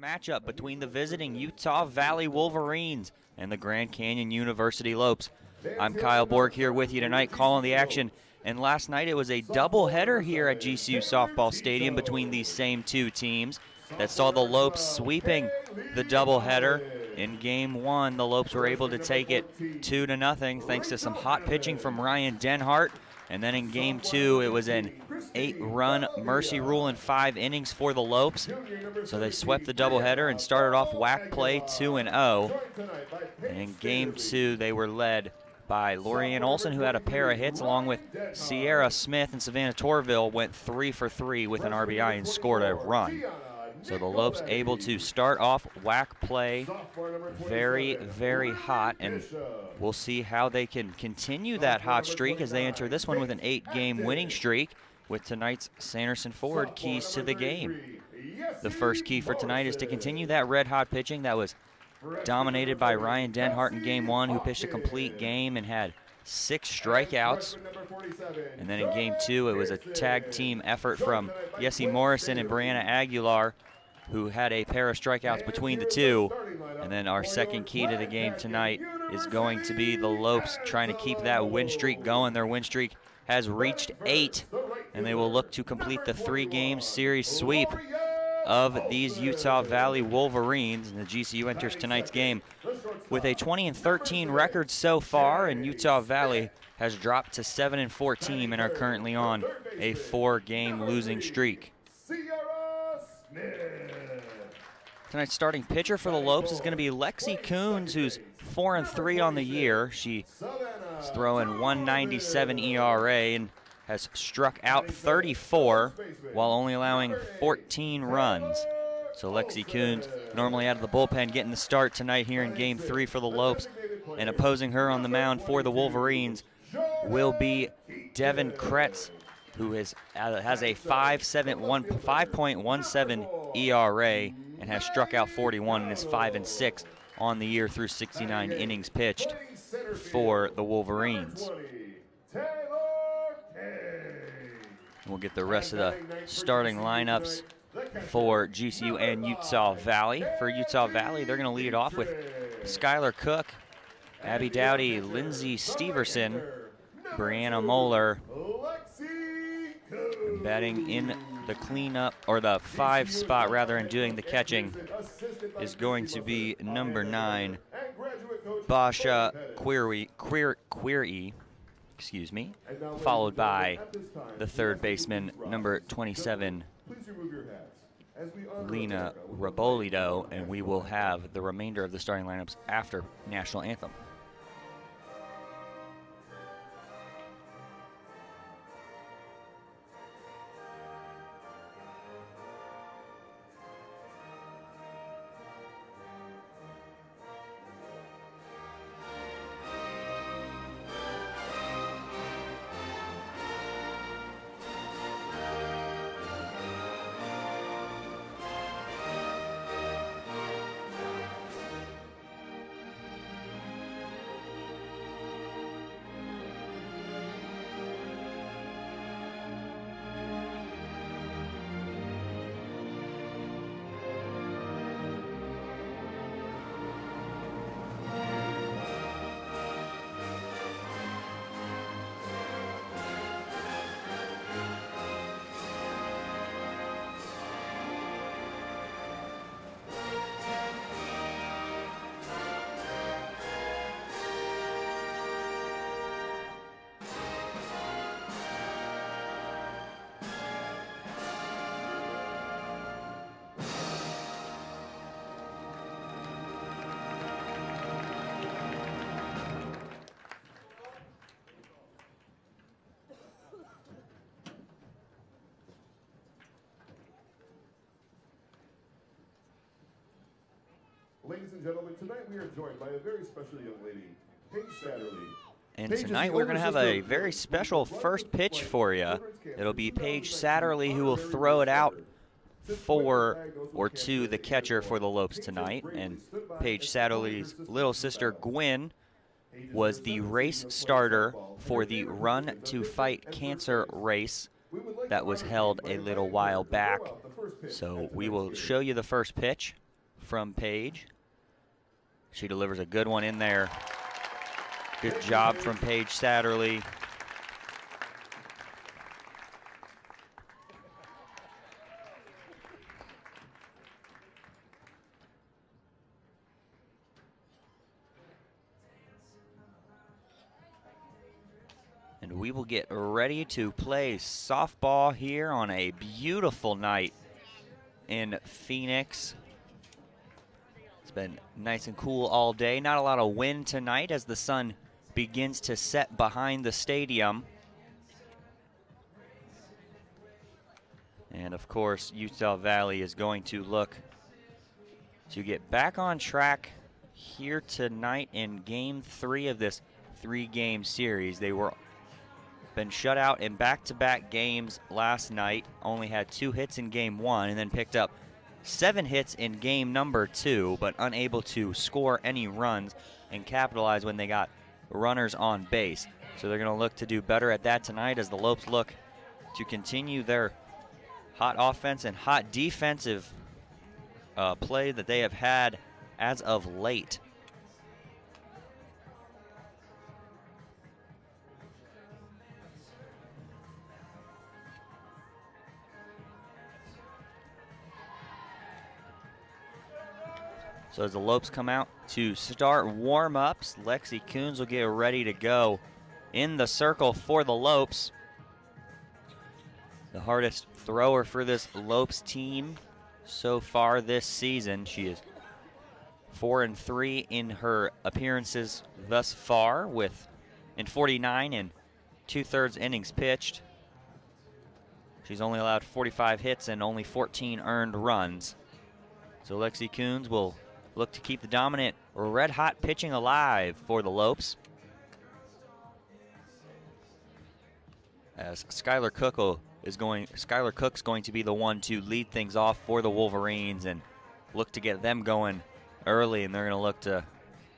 Matchup between the visiting Utah Valley Wolverines and the Grand Canyon University Lopes. I'm Kyle Borg here with you tonight calling the action. And last night it was a doubleheader here at GCU Softball Stadium between these same two teams that saw the Lopes sweeping the doubleheader. In Game 1, the Lopes were able to take it 2-0 thanks to some hot pitching from Ryan Denhart. And then in Game 2, it was an 8-run mercy rule in 5 innings for the Lopes. So they swept the doubleheader and started off whack play 2-0. And in Game 2, they were led by Lorianne Olson, who had a pair of hits, along with Sierra Smith, and Savannah Torvill went 3 for 3 with an RBI and scored a run. So the Lopes able to start off whack play very, very hot, and we'll see how they can continue that hot streak as they enter this one with an 8-game winning streak with tonight's Sanderson Ford keys to the game. The first key for tonight is to continue that red-hot pitching that was dominated by Ryan Denhart in Game 1, who pitched a complete game and had 6 strikeouts. And then in Game 2, it was a tag team effort from Yessie Morrison and Brianna Aguilar, who had a pair of strikeouts between the two. And then our second key to the game tonight is going to be the Lopes trying to keep that win streak going. Their win streak has reached 8, and they will look to complete the 3-game series sweep of these Utah Valley Wolverines. And the GCU enters tonight's game with a 20-13 record so far, and Utah Valley has dropped to 7-14 and are currently on a 4-game losing streak. Tonight's starting pitcher for the Lopes is going to be Lexi Coons, who's 4-3 on the year. She's throwing 1.97 ERA and has struck out 34 while only allowing 14 runs. So Lexi Coons, normally out of the bullpen, getting the start tonight here in Game 3 for the Lopes. And opposing her on the mound for the Wolverines will be Devin Kretz, who has a 5.17 ERA and has struck out 41 and is 5-6 on the year through 69 innings pitched for the Wolverines. We'll get the rest of the starting lineups for GCU and Utah Valley. For Utah Valley, they're going to lead off with Skylar Cook, Abby Dowdy, Lindsay Steverson, Brianna Moeller. Batting in the cleanup, or the 5 spot rather, and doing the catching is going to be number 9, Basha Query, excuse me, followed by the third baseman, number 27, Lena Rabolito, and we will have the remainder of the starting lineups after National Anthem. Ladies and gentlemen, tonight we are joined by a very special young lady, Paige Satterley. And tonight we're going to have a very special first pitch for you. It'll be Paige Satterley who will throw it out for or to the catcher for the Lopes tonight. And Paige Satterley's little sister, Gwen, was the race starter for the Run to Fight Cancer race that was held a little while back. So we will show you the first pitch. from Paige. She delivers a good one in there. Good job from Paige Satterley. And we will get ready to play softball here on a beautiful night in Phoenix. It's been nice and cool all day. Not a lot of wind tonight as the sun begins to set behind the stadium. And of course, Utah Valley is going to look to get back on track here tonight in Game 3 of this 3-game series. They were been shut out in back-to-back games last night. Only had 2 hits in Game 1 and then picked up 7 hits in Game number 2, but unable to score any runs and capitalize when they got runners on base. So they're going to look to do better at that tonight as the Lopes look to continue their hot offense and hot defensive play that they have had as of late. So as the Lopes come out to start warm-ups, Lexi Coons will get ready to go in the circle for the Lopes. The hardest thrower for this Lopes team so far this season. She is 4-3 in her appearances thus far in 49 and 2/3 innings pitched. She's only allowed 45 hits and only 14 earned runs. So Lexi Coons will look to keep the dominant red-hot pitching alive for the Lopes. As Skylar Cook's going to be the one to lead things off for the Wolverines and look to get them going early, and they're going to look to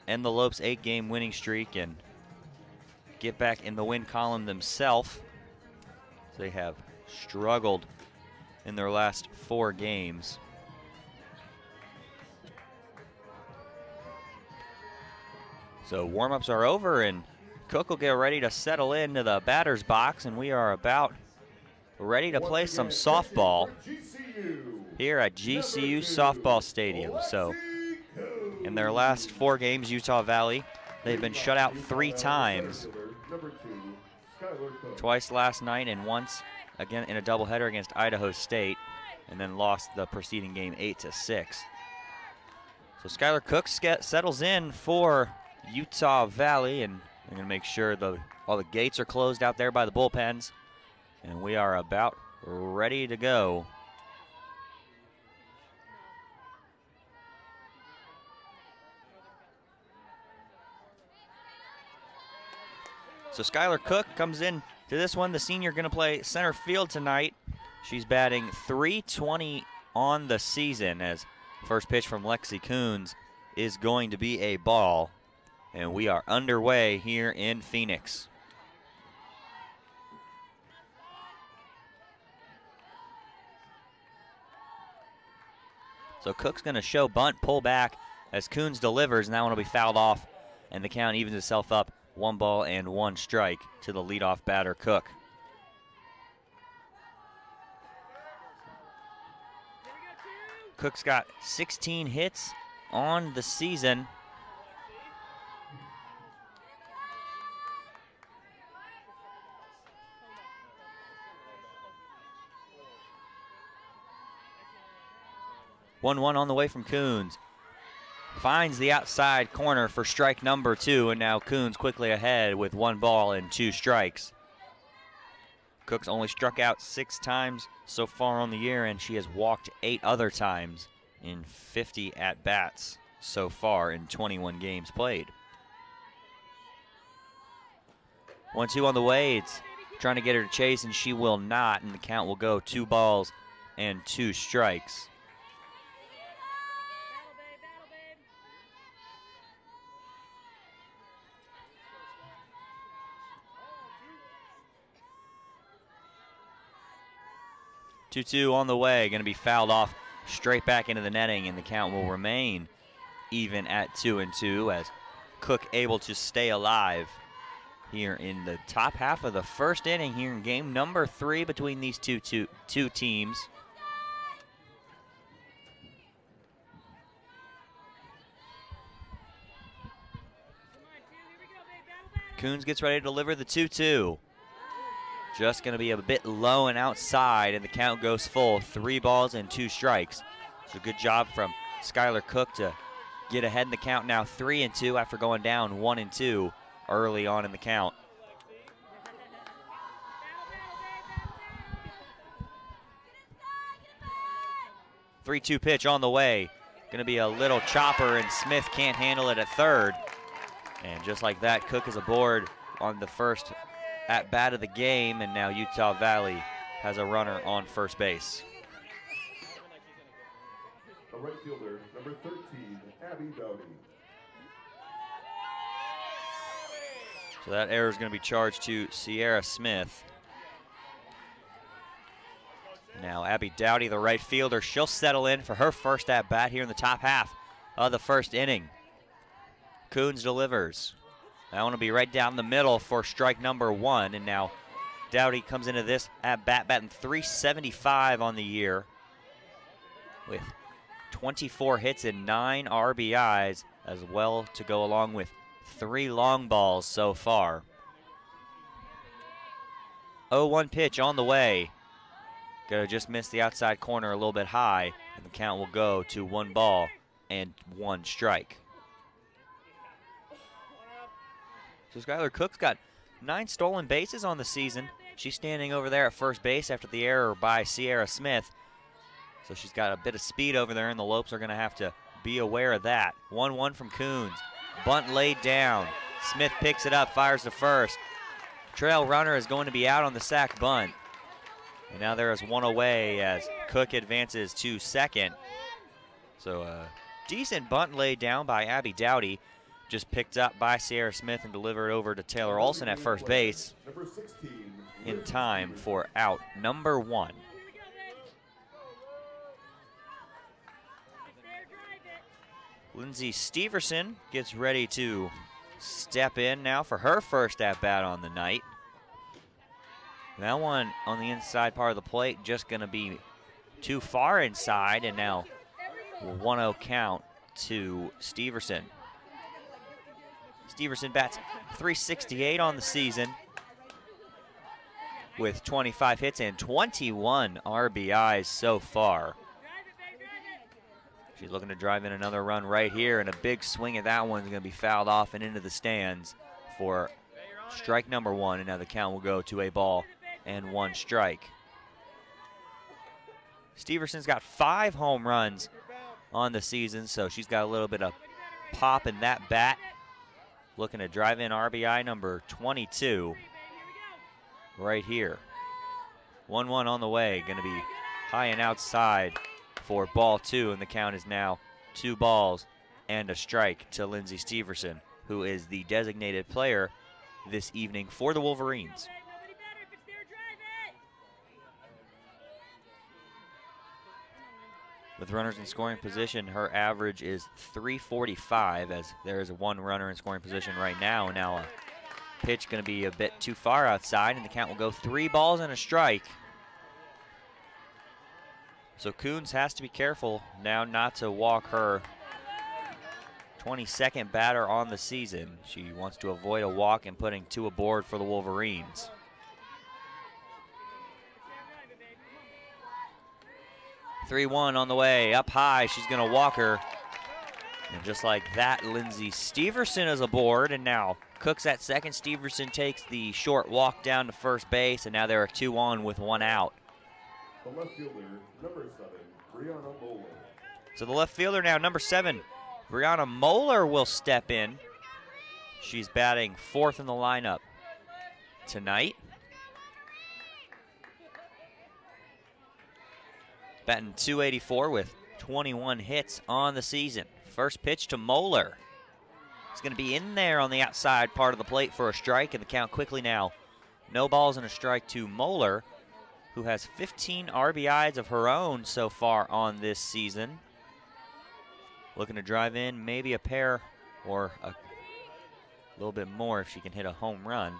end the Lopes' 8-game winning streak and get back in the win column themselves. They have struggled in their last 4 games. So warm-ups are over, and Cook will get ready to settle into the batter's box, and we are about ready to play some softball here at GCU Softball Stadium. So in their last 4 games, Utah Valley, they've been shut out 3 times. Twice last night and once again in a doubleheader against Idaho State, and then lost the preceding game 8-6. So Skylar Cook settles in for Utah Valley, and they're going to make sure all the gates are closed out there by the bullpens, and we are about ready to go. So Skylar Cook comes in to this one. The senior going to play center field tonight. She's batting .320 on the season, as first pitch from Lexi Coons is going to be a ball. And we are underway here in Phoenix. So Cook's going to show bunt, pull back as Coons delivers, and that one will be fouled off, and the count evens itself up 1 ball and 1 strike to the leadoff batter, Cook. Cook's got 16 hits on the season. One on the way from Coons. Finds the outside corner for strike number 2, and now Coons quickly ahead with 1 ball and 2 strikes. Cook's only struck out 6 times so far on the year, and she has walked 8 other times in 50 at-bats so far in 21 games played. 1-2 on the way. It's trying to get her to chase, and she will not, and the count will go 2 balls and 2 strikes. Two on the way, going to be fouled off straight back into the netting, and the count will remain even at 2-2 as Cook able to stay alive here in the top half of the first inning here in game number 3 between these two teams. Coons gets ready to deliver the 2-2. Just going to be a bit low and outside, and the count goes full. 3 balls and 2 strikes. So good job from Skylar Cook to get ahead in the count now 3-2 after going down 1-2 early on in the count. The 3-2 pitch on the way. Going to be a little chopper, and Smith can't handle it at third. And just like that, Cook is aboard on the first at-bat of the game, and now Utah Valley has a runner on first base. The right fielder, number 13, Abby Dowdy. So that error is going to be charged to Sierra Smith. Now Abby Dowdy, the right fielder, she'll settle in for her first at-bat here in the top half of the first inning. Coons delivers. That one will be right down the middle for strike number 1, and now Dowdy comes into this at-bat batting .375 on the year with 24 hits and 9 RBIs as well to go along with 3 long balls so far. 0-1 pitch on the way. Gonna just miss the outside corner a little bit high, and the count will go to 1 ball and 1 strike. So Skylar Cook's got 9 stolen bases on the season. She's standing over there at first base after the error by Sierra Smith. So she's got a bit of speed over there, and the Lopes are going to have to be aware of that. 1-1 from Coons. Bunt laid down. Smith picks it up, fires to first. Trail runner is going to be out on the sac bunt. And now there is 1 away as Cook advances to second. So a decent bunt laid down by Abby Dowdy. Just picked up by Sierra Smith and delivered over to Taylor Olson at first base in time for out number 1. Lindsay Steverson gets ready to step in now for her first at-bat on the night. That one on the inside part of the plate just going to be too far inside, and now 1-0 count to Steverson. Steverson bats .368 on the season with 25 hits and 21 RBIs so far. She's looking to drive in another run right here, and a big swing at that one's going to be fouled off and into the stands for strike number 1, and now the count will go to a ball and 1 strike. Steverson's got 5 home runs on the season, so she's got a little bit of pop in that bat. Looking to drive in RBI number 22 right here. 1-1 on the way. Going to be high and outside for ball 2, and the count is now 2 balls and a strike to Lindsay Steverson, who is the designated player this evening for the Wolverines. With runners in scoring position, her average is .345 as there is 1 runner in scoring position right now. And now a pitch going to be a bit too far outside, and the count will go 3 balls and a strike. So Coons has to be careful now not to walk her 22nd batter on the season. She wants to avoid a walk and putting 2 aboard for the Wolverines. .3-1 on the way, up high, she's going to walk her. And just like that, Lindsay Steverson is aboard, and now Cook's at second. Steverson takes the short walk down to first base, and now there are 2 on with 1 out. The left fielder, number 7, Brianna Moeller. So the left fielder now, number 7, Brianna Moeller will step in. She's batting 4th in the lineup tonight. Batting .284 with 21 hits on the season. First pitch to Moeller. It's going to be in there on the outside part of the plate for a strike, and the count quickly now. No balls and a strike to Moeller. who has 15 RBIs of her own so far on this season. Looking to drive in maybe a pair or a little bit more if she can hit a home run.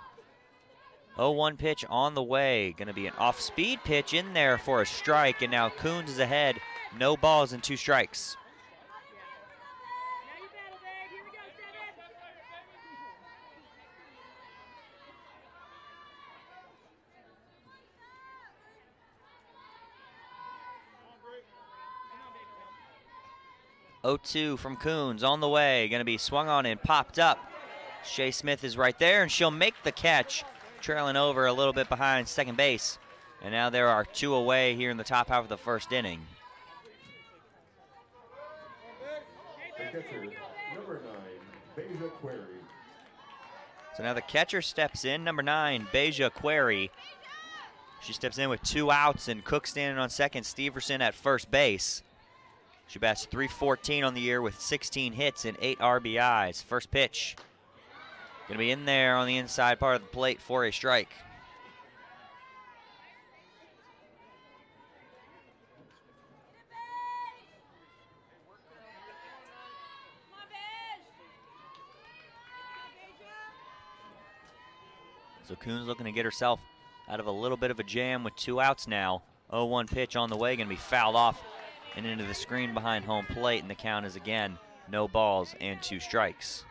0-1 pitch on the way. Going to be an off-speed pitch in there for a strike, and now Coons is ahead. No balls and 2 strikes. Oh, 2 from Coons on the way. Going to be swung on and popped up. Shea Smith is right there, and she'll make the catch, trailing over a little bit behind second base. And now there are 2 away here in the top half of the first inning. The catcher, number 9, Beja Query. So now the catcher steps in, number 9, Beja Query. She steps in with 2 outs, and Cook standing on second, Steverson at first base. She bats .314 on the year with 16 hits and 8 RBIs. First pitch. Going to be in there on the inside part of the plate for a strike. So Coons looking to get herself out of a little bit of a jam with 2 outs now. 0-1 pitch on the way, going to be fouled off and into the screen behind home plate, and the count is again no balls and 2 strikes.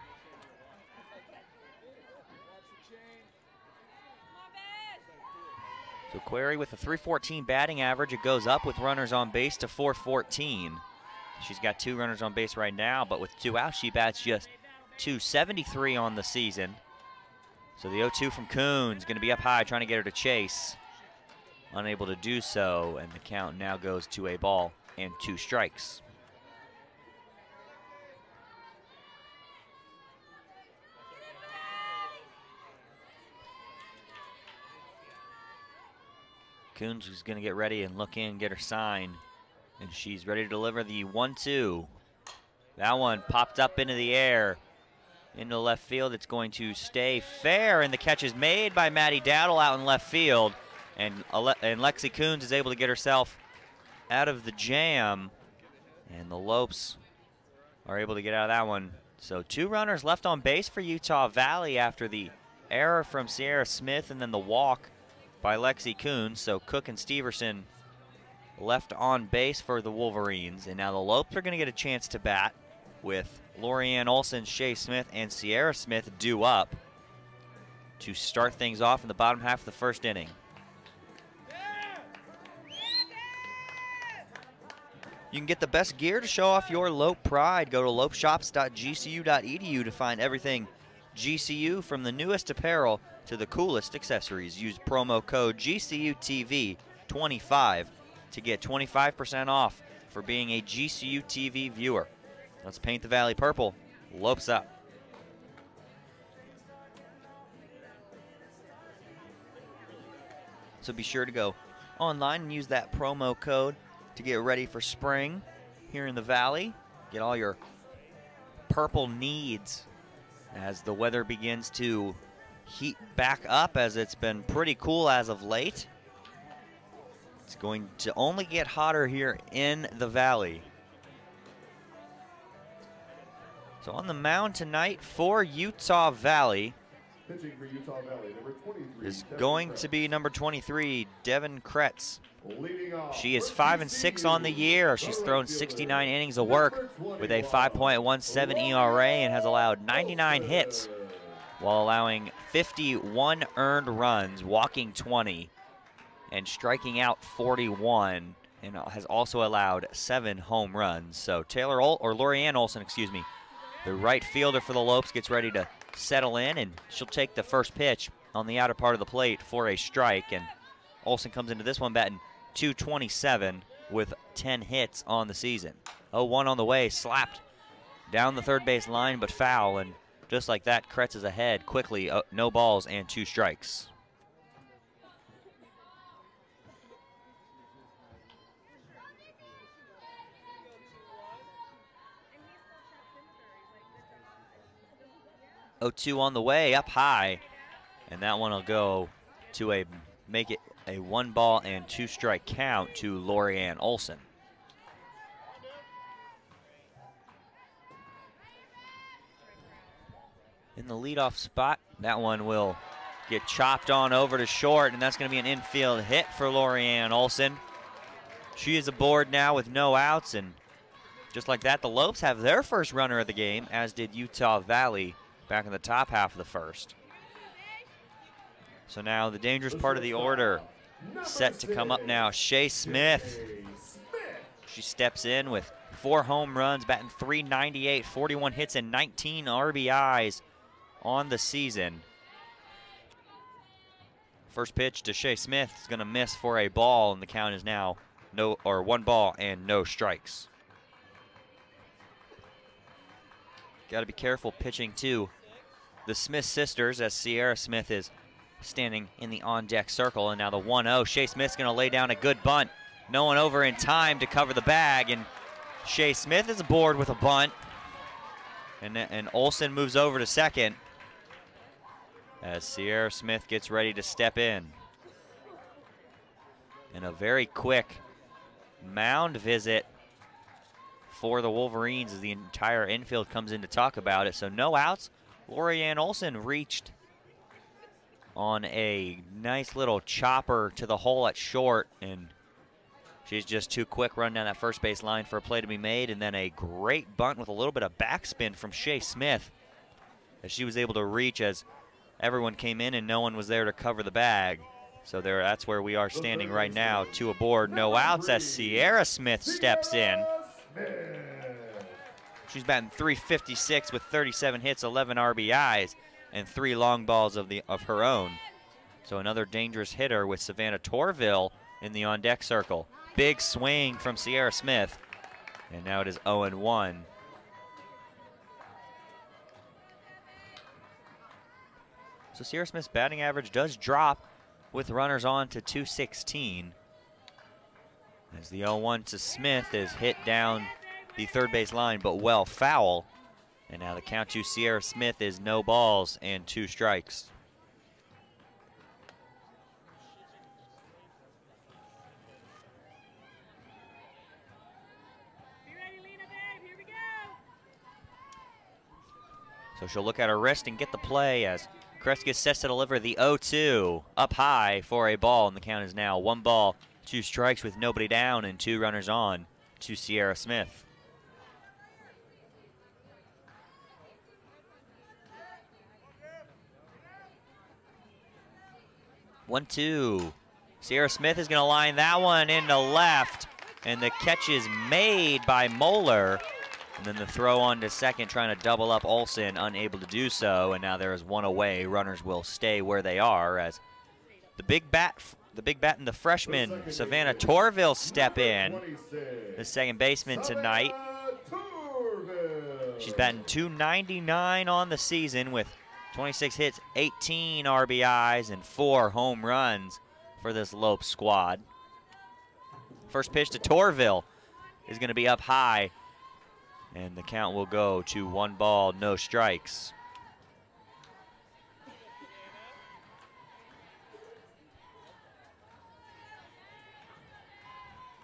So Query with a .314 batting average. It goes up with runners on base to .414. She's got 2 runners on base right now, but with 2 outs, she bats just .273 on the season. So the 0-2 from Coons, going to be up high, trying to get her to chase. Unable to do so, and the count now goes to a ball and 2 strikes. Coons is going to get ready and look in, get her sign, and she's ready to deliver the 1-2. That one popped up into the air, into left field. It's going to stay fair, and the catch is made by Maddie Dowdle out in left field, and Lexi Coons is able to get herself out of the jam, and the Lopes are able to get out of that one. So 2 runners left on base for Utah Valley after the error from Sierra Smith and then the walk by Lexi Coons. So Cook and Steverson left on base for the Wolverines, and now the Lopes are going to get a chance to bat with Lorianne Olson, Shea Smith, and Sierra Smith due up to start things off in the bottom half of the first inning. You can get the best gear to show off your Lope pride. Go to lopeshops.gcu.edu to find everything GCU, from the newest apparel to the coolest accessories. Use promo code GCUTV25 to get 25% off for being a GCU TV viewer. Let's paint the Valley purple. Lopes up. So be sure to go online and use that promo code to get ready for spring here in the Valley. Get all your purple needs as the weather begins to heat back up, as it's been pretty cool as of late. It's going to only get hotter here in the Valley. So on the mound tonight for Utah Valley Pitching for Utah Valley, number 23, is Devin going Kretz. to be number 23, Devin Kretz. Leading off She is for 5-6 on the year. She's thrown 69 innings of work with a 5.17 ERA and has allowed 99 hits while allowing 51 earned runs, walking 20, and striking out 41, and has also allowed 7 home runs. So Lorianne Olson, the right fielder for the Lopes, gets ready to settle in, and she'll take the first pitch on the outer part of the plate for a strike. And Olson comes into this one batting .227 with 10 hits on the season. 0-1 on the way, slapped down the third base line, but foul, and just like that, Kretz is ahead quickly. No balls and 2 strikes. Oh, 2 on the way, up high, and that one will go to make it a 1-ball and 2-strike count to Lorianne Olson. In the leadoff spot, that one will get chopped on over to short, and that's going to be an infield hit for Lorianne Olson. She is aboard now with no outs, and just like that, the Lopes have their first runner of the game, as did Utah Valley back in the top half of the first. So now the dangerous part of the order set to come up now. Shea Smith. She steps in with 4 home runs, batting .398, 41 hits, and 19 RBIs on the season. First pitch to Shea Smith is going to miss for a ball, and the count is now 1 ball and no strikes. Got to be careful pitching to the Smith sisters, as Sierra Smith is standing in the on-deck circle. And now the 1-0. Shea Smith's going to lay down a good bunt. No one over in time to cover the bag, and Shea Smith is aboard with a bunt. And Olson moves over to second as Sierra Smith gets ready to step in. And a very quick mound visit for the Wolverines as the entire infield comes in to talk about it. So no outs. Lorianne Olson reached on a nice little chopper to the hole at short, and she's just too quick run down that first base line for a play to be made. And then a great bunt with a little bit of backspin from Shea Smith as she was able to reach as everyone came in and no one was there to cover the bag. So that's where we are standing right now. 2 aboard, no outs as Sierra Smith steps in. She's batting .356 with 37 hits, 11 RBIs, and 3 long balls of her own. So another dangerous hitter with Savannah Torvill in the on-deck circle. Big swing from Sierra Smith, and now it is 0-1. So Sierra Smith's batting average does drop with runners on to .216. As the 0-1 to Smith is hit down the third base line, but well foul. And now the count to Sierra Smith is no balls and 2 strikes. So she'll look at her wrist and get the play as Kreska sets to deliver the 0-2 up high for a ball, and the count is now 1 ball, 2 strikes with nobody down and 2 runners on to Sierra Smith. 1-2. Sierra Smith is going to line that one into left, and the catch is made by Moeller. And then the throw on to second, trying to double up Olson, unable to do so. And now there is 1 away. Runners will stay where they are as the big bat and the freshman Savannah Torvill step in. The second baseman tonight. She's batting .299 on the season with 26 hits, 18 RBIs, and 4 home runs for this Lopes squad. First pitch to Torvill is going to be up high, and the count will go to 1 ball, no strikes.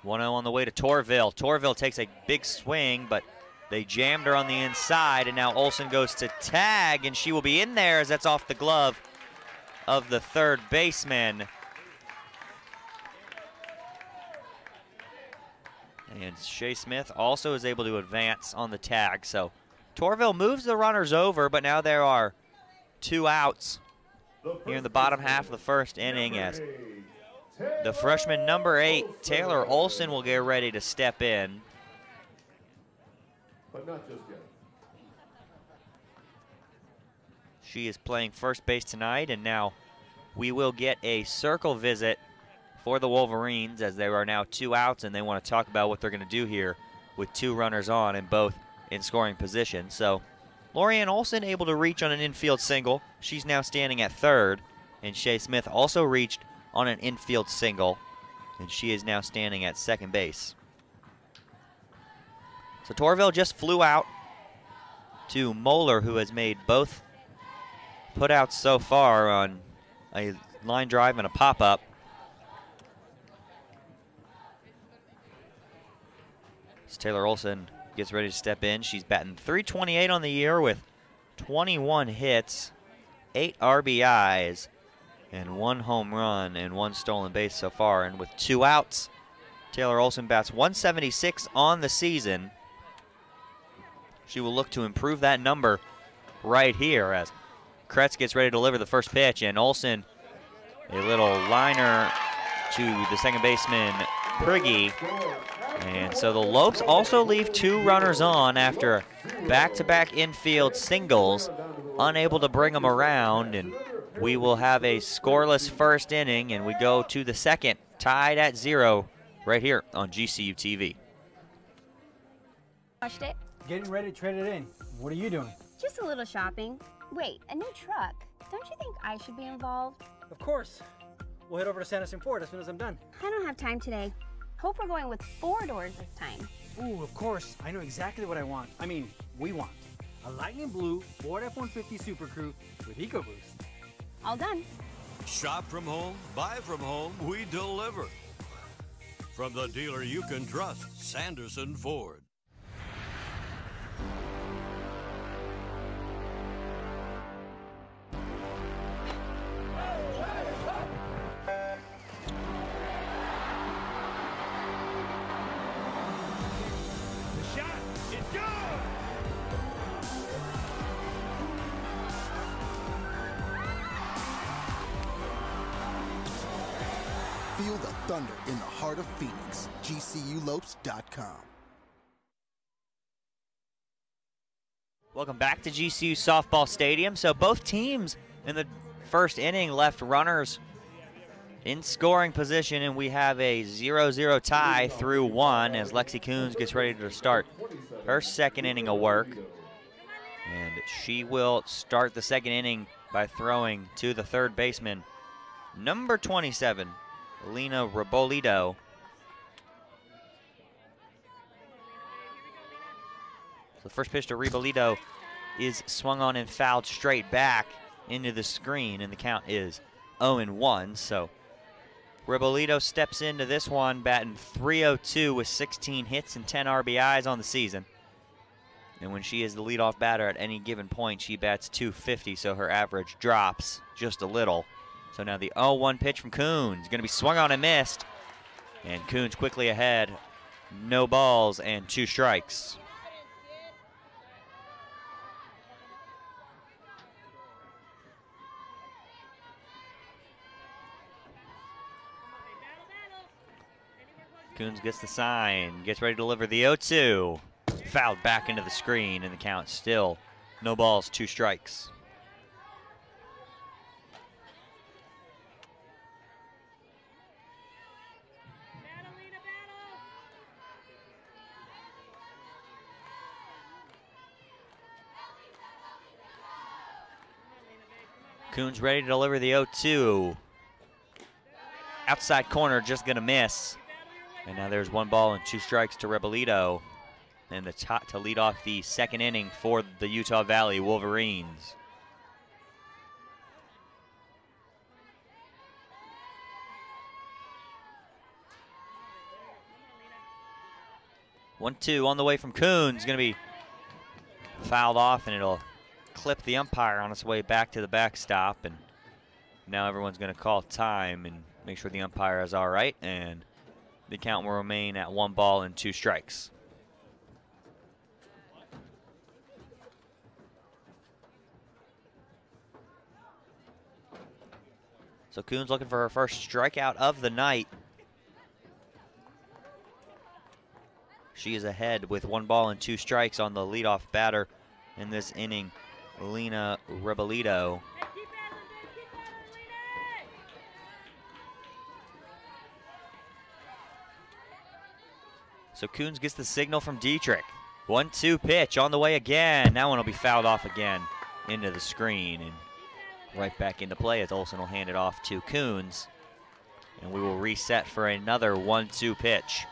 One 0 on the way to Torvill. Torvill takes a big swing, but they jammed her on the inside, and now Olson goes to tag, and she will be in there as that's off the glove of the third baseman. And Shea Smith also is able to advance on the tag. So Torvill moves the runners over, but now there are 2 outs here in the bottom half of the first inning as the freshman number 8, Taylor Olson, will get ready to step in. But not just yet. She is playing first base tonight, and now we will get a circle visit for the Wolverines as there are now 2 outs, and they want to talk about what they're going to do here with 2 runners on and both in scoring position. So Lorianne Olson able to reach on an infield single. She's now standing at third, and Shea Smith also reached on an infield single, and she is now standing at second base. So Torvill just flew out to Moeller, who has made both putouts so far on a line drive and a pop-up. So Taylor Olson gets ready to step in. She's batting .328 on the year with 21 hits, 8 RBIs, and 1 home run and 1 stolen base so far. And with 2 outs, Taylor Olson bats .176 on the season. She will look to improve that number right here as Kretz gets ready to deliver the first pitch, and Olson, a little liner to the second baseman, Prigge. And so the Lopes also leave 2 runners on after back-to-back infield singles, unable to bring them around, and we will have a scoreless first inning, and we go to the second, tied at 0, right here on GCU TV. Watched it. Getting ready to trade it in. What are you doing? Just a little shopping. Wait, a new truck. Don't you think I should be involved? Of course. We'll head over to Sanderson Ford as soon as I'm done. I don't have time today. Hope we're going with 4 doors this time. Ooh, of course. I know exactly what I want. I mean, we want. A lightning blue Ford F-150 Super Crew with EcoBoost. All done. Shop from home, buy from home, we deliver. From the dealer you can trust, Sanderson Ford. Feel the thunder in the heart of Phoenix. GCULopes.com. Welcome back to GCU Softball Stadium. So both teams in the first inning left runners in scoring position, and we have a 0-0 tie through 1 as Lexi Coons gets ready to start her second inning of work. And she will start the second inning by throwing to the third baseman, number 27, Lena Rebolito. The first pitch to Rebolito is swung on and fouled straight back into the screen, and the count is 0-1. So Rebolito steps into this one batting .302 with 16 hits and 10 RBIs on the season. And when she is the leadoff batter at any given point, she bats .250, so her average drops just a little. So now the 0-1 pitch from Coons, going to be swung on and missed. And Coons quickly ahead, no balls and 2 strikes. Coons gets the sign, gets ready to deliver the 0-2. Fouled back into the screen, and the count still no balls, 2 strikes. Coons ready to deliver the 0-2. Outside corner, just going to miss. And now there's 1 ball and 2 strikes to Rebolito. And the top to lead off the second inning for the Utah Valley Wolverines. One-two on the way from Coons. Going to be fouled off, and it'll clip the umpire on its way back to the backstop. And now everyone's going to call time and make sure the umpire is all right. And the count will remain at 1 ball and 2 strikes. So Coons looking for her first strikeout of the night. She is ahead with 1 ball and 2 strikes on the leadoff batter in this inning, Lena Rebolito. So Coons gets the signal from Dietrich. 1-2 pitch on the way again. That one will be fouled off again into the screen and right back into play as Olson will hand it off to Coons. And we will reset for another 1-2 pitch.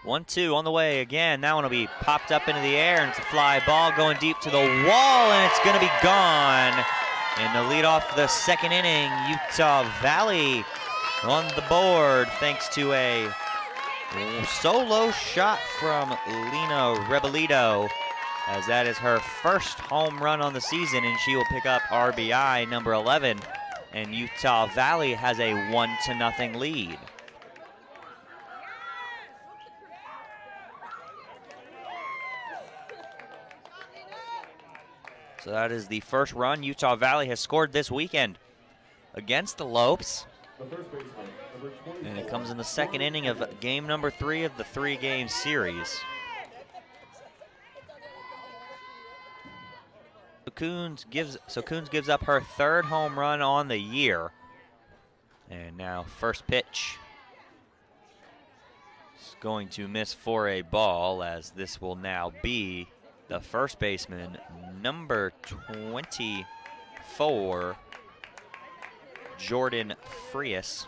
1-2 on the way again. That one will be popped up into the air, and it's a fly ball going deep to the wall, and it's going to be gone. And to lead off the second inning, Utah Valley on the board thanks to a solo shot from Lena Rebelito, as that is her first home run on the season, and she will pick up RBI number 11, and Utah Valley has a 1-0 lead. So that is the first run Utah Valley has scored this weekend against the Lopes. And it comes in the second inning of game number 3 of the 3-game series. So Coons gives up her 3rd home run on the year. And now first pitch is going to miss for a ball, as this will now be the first baseman, number 24, Jordan Frias.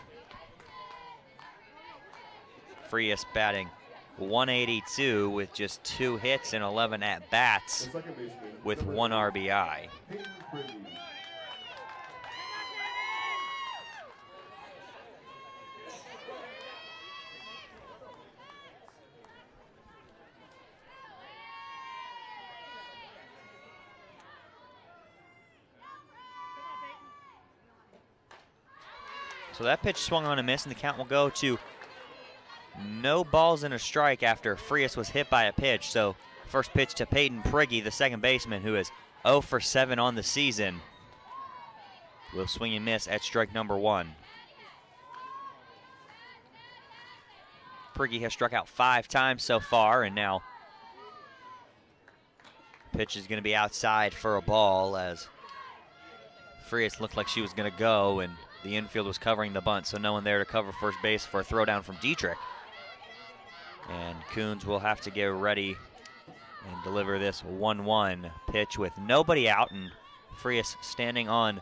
Frias batting .182 with just 2 hits and 11 at-bats with 1 RBI. So that pitch swung on a miss, and the count will go to no balls and a strike after Frias was hit by a pitch. So first pitch to Peyton Prigge, the second baseman, who is 0 for 7 on the season. Will swing and miss at strike number 1. Prigge has struck out 5 times so far, and now pitch is going to be outside for a ball, as Frias looked like she was going to go, and the infield was covering the bunt, so no one there to cover first base for a throw down from Dietrich. And Coons will have to get ready and deliver this 1-1 pitch with nobody out, and Frias standing on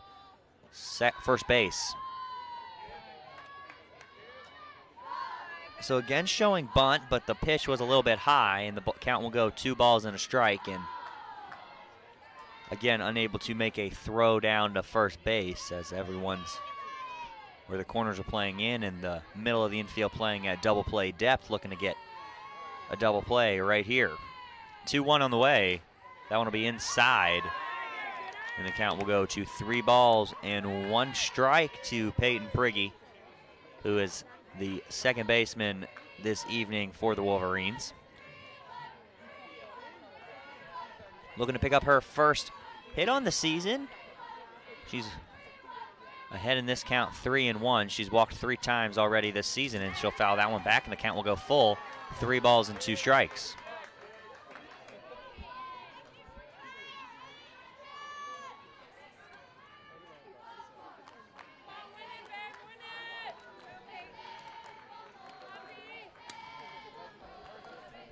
first base. So again showing bunt, but the pitch was a little bit high, and the count will go 2 balls and a strike, and again unable to make a throw down to first base, as everyone's where the corners are playing in and the middle of the infield playing at double play depth, looking to get a double play right here. 2-1 on the way. That one will be inside, and the count will go to 3 balls and 1 strike to Peyton Prigge, who is the second baseman this evening for the Wolverines. Looking to pick up her first hit on the season. She's ahead in this count 3-1. She's walked 3 times already this season, and she'll foul that one back, and the count will go full. 3 balls and 2 strikes.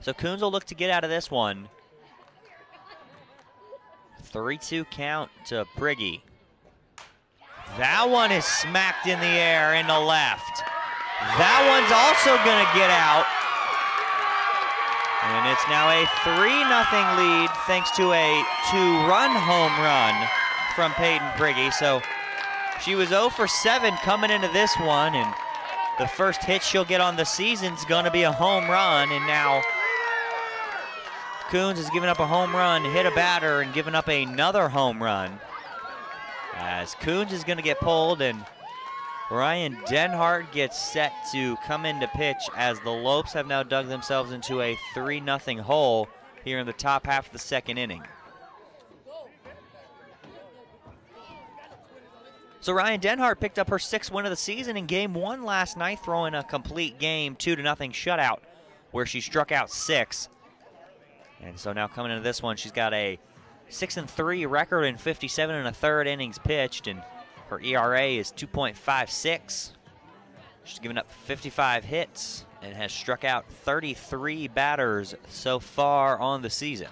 So Coons will look to get out of this one. 3-2 count to Prigge. That one is smacked in the air into left. That one's also going to get out. And it's now a 3-0 lead thanks to a 2-run home run from Peyton Prigge. So she was 0 for 7 coming into this one, and the first hit she'll get on the season is going to be a home run, and now Coons has given up a home run, hit a batter, and given up another home run. As Coons is going to get pulled, and Ryan Denhart gets set to come in to pitch, as the Lopes have now dug themselves into a 3-0 hole here in the top half of the second inning. So Ryan Denhart picked up her 6th win of the season in Game 1 last night, throwing a complete game 2-0 shutout where she struck out 6. And so now coming into this one, she's got a 6-3 record in 57 1/3 innings pitched, and her ERA is 2.56. She's given up 55 hits and has struck out 33 batters so far on the season.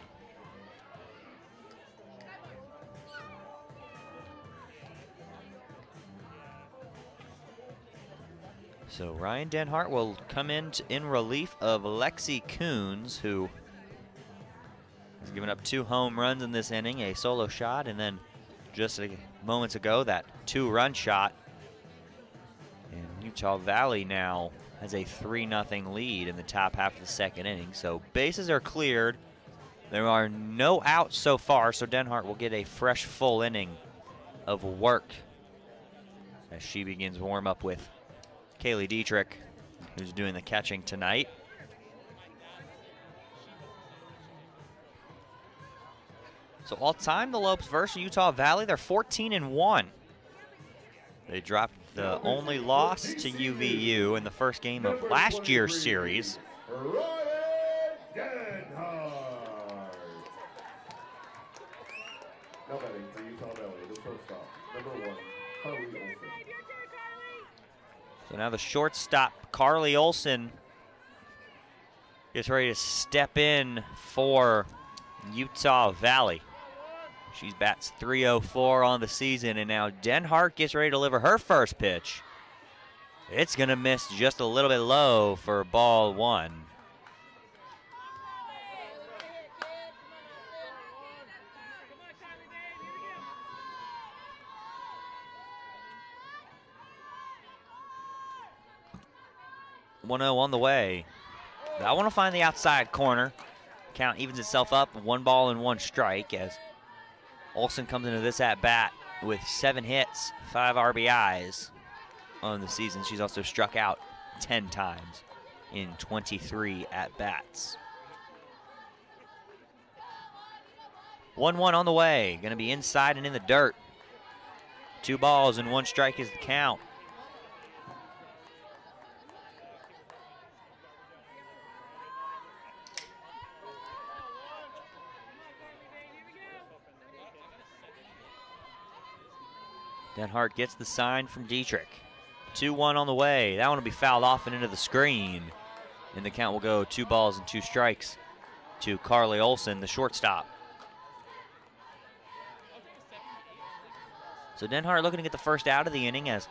So Ryan Denhart will come in relief of Lexi Coons, who has given up 2 home runs in this inning, a solo shot, and then just moments ago that 2-run shot. And Utah Valley now has a 3-0 lead in the top half of the second inning. So bases are cleared. There are no outs so far, so Denhart will get a fresh full inning of work as she begins warm up with Kaylee Dietrich, who's doing the catching tonight. So all time, the Lopes versus Utah Valley, they're 14-1. They dropped the only loss to UVU in the first game of last year's series. Now batting for Utah Valley, the shortstop, number 1, Carly Olson. So now the shortstop, Carly Olson, gets ready to step in for Utah Valley. She bats .304 on the season, and now Denhart gets ready to deliver her first pitch. It's going to miss just a little bit low for ball 1. .1-0 on the way. I want to find the outside corner. Count evens itself up, 1 ball and 1 strike as Olson comes into this at-bat with 7 hits, 5 RBIs on the season. She's also struck out 10 times in 23 at-bats. 1-1 on the way. Going to be inside and in the dirt. 2 balls and 1 strike is the count. Denhart gets the sign from Dietrich. 2-1 on the way. That one will be fouled off and into the screen. And the count will go 2 balls and 2 strikes to Carly Olson, the shortstop. So Denhart looking to get the first out of the inning as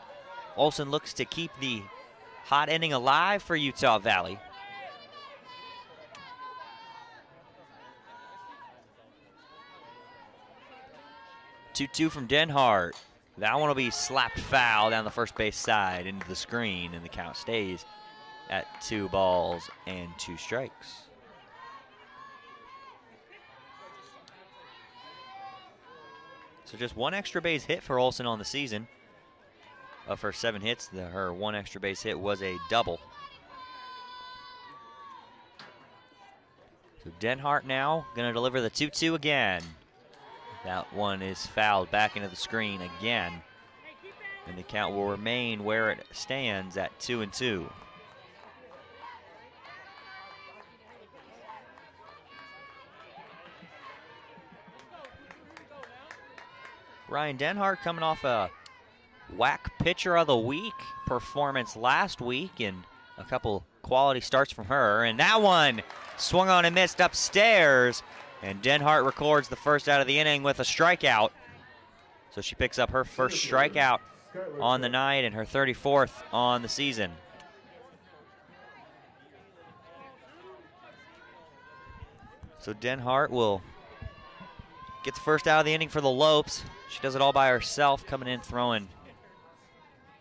Olson looks to keep the hot inning alive for Utah Valley. Two from Denhart. That one will be slapped foul down the first base side into the screen, and the count stays at 2 balls and 2 strikes. So just 1 extra base hit for Olson on the season. Of her 7 hits, her 1 extra base hit was a double. So Denhart now going to deliver the 2-2 again. That one is fouled back into the screen again. And the count will remain where it stands at 2-2. Ryan Denhart coming off a WAC Pitcher of the Week performance last week, and a couple quality starts from her. And that one swung on and missed upstairs. And Denhart records the first out of the inning with a strikeout. So she picks up her first strikeout on the night and her 34th on the season. So Denhart will get the first out of the inning for the Lopes. She does it all by herself, coming in throwing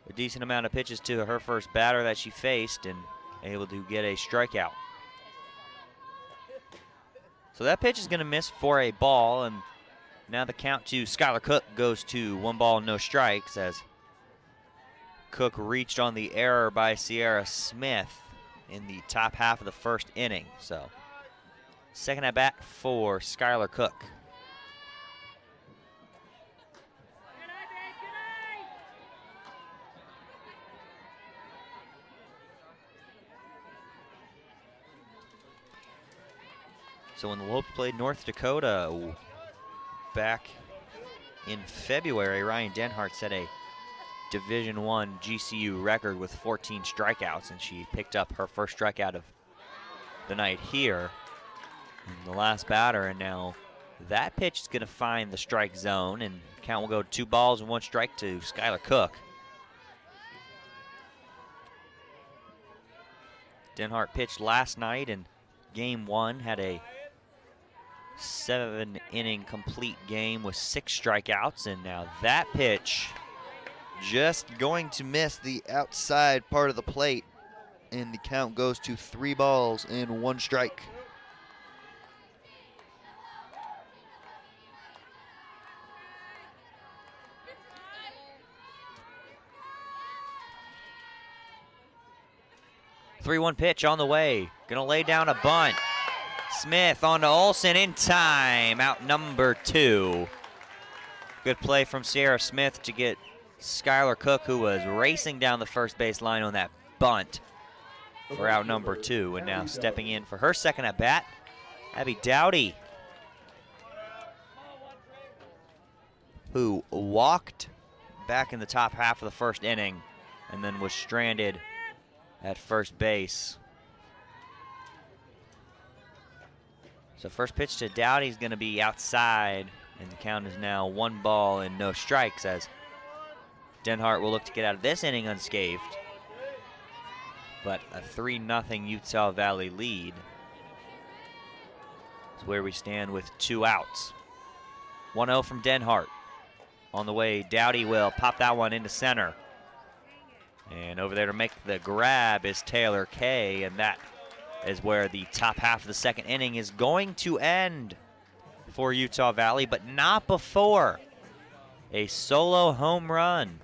a decent amount of pitches to her first batter that she faced and able to get a strikeout. So that pitch is going to miss for a ball, and now the count to Skylar Cook goes to 1 ball, no strikes, as Cook reached on the error by Sierra Smith in the top half of the first inning. So second at bat for Skylar Cook. So when the Lopes played North Dakota back in February, Ryan Denhart set a Division I GCU record with 14 strikeouts, and she picked up her first strikeout of the night here in the last batter. And now that pitch is going to find the strike zone, and count will go 2 balls and 1 strike to Skylar Cook. Hart pitched last night in game 1, had a 7-inning complete game with 6 strikeouts, and now that pitch just going to miss the outside part of the plate, and the count goes to 3 balls and 1 strike. .3-1 pitch on the way. Gonna lay down a bunt. Smith on to Olsen in time. Out number 2. Good play from Sierra Smith to get Skylar Cook, who was racing down the first base line on that bunt, for out number 2. And now stepping in for her second at bat, Abby Dowdy, who walked back in the top half of the first inning and then was stranded at first base. So first pitch to Dowdy is going to be outside, and the count is now 1 ball and no strikes, as Hart will look to get out of this inning unscathed. But a 3-0 Utah Valley lead is where we stand with 2 outs. 1-0 from Hart. On the way, Dowdy will pop that one into center. And over there to make the grab is Taylor Kay, and that is where the top half of the second inning is going to end for Utah Valley, but not before a solo home run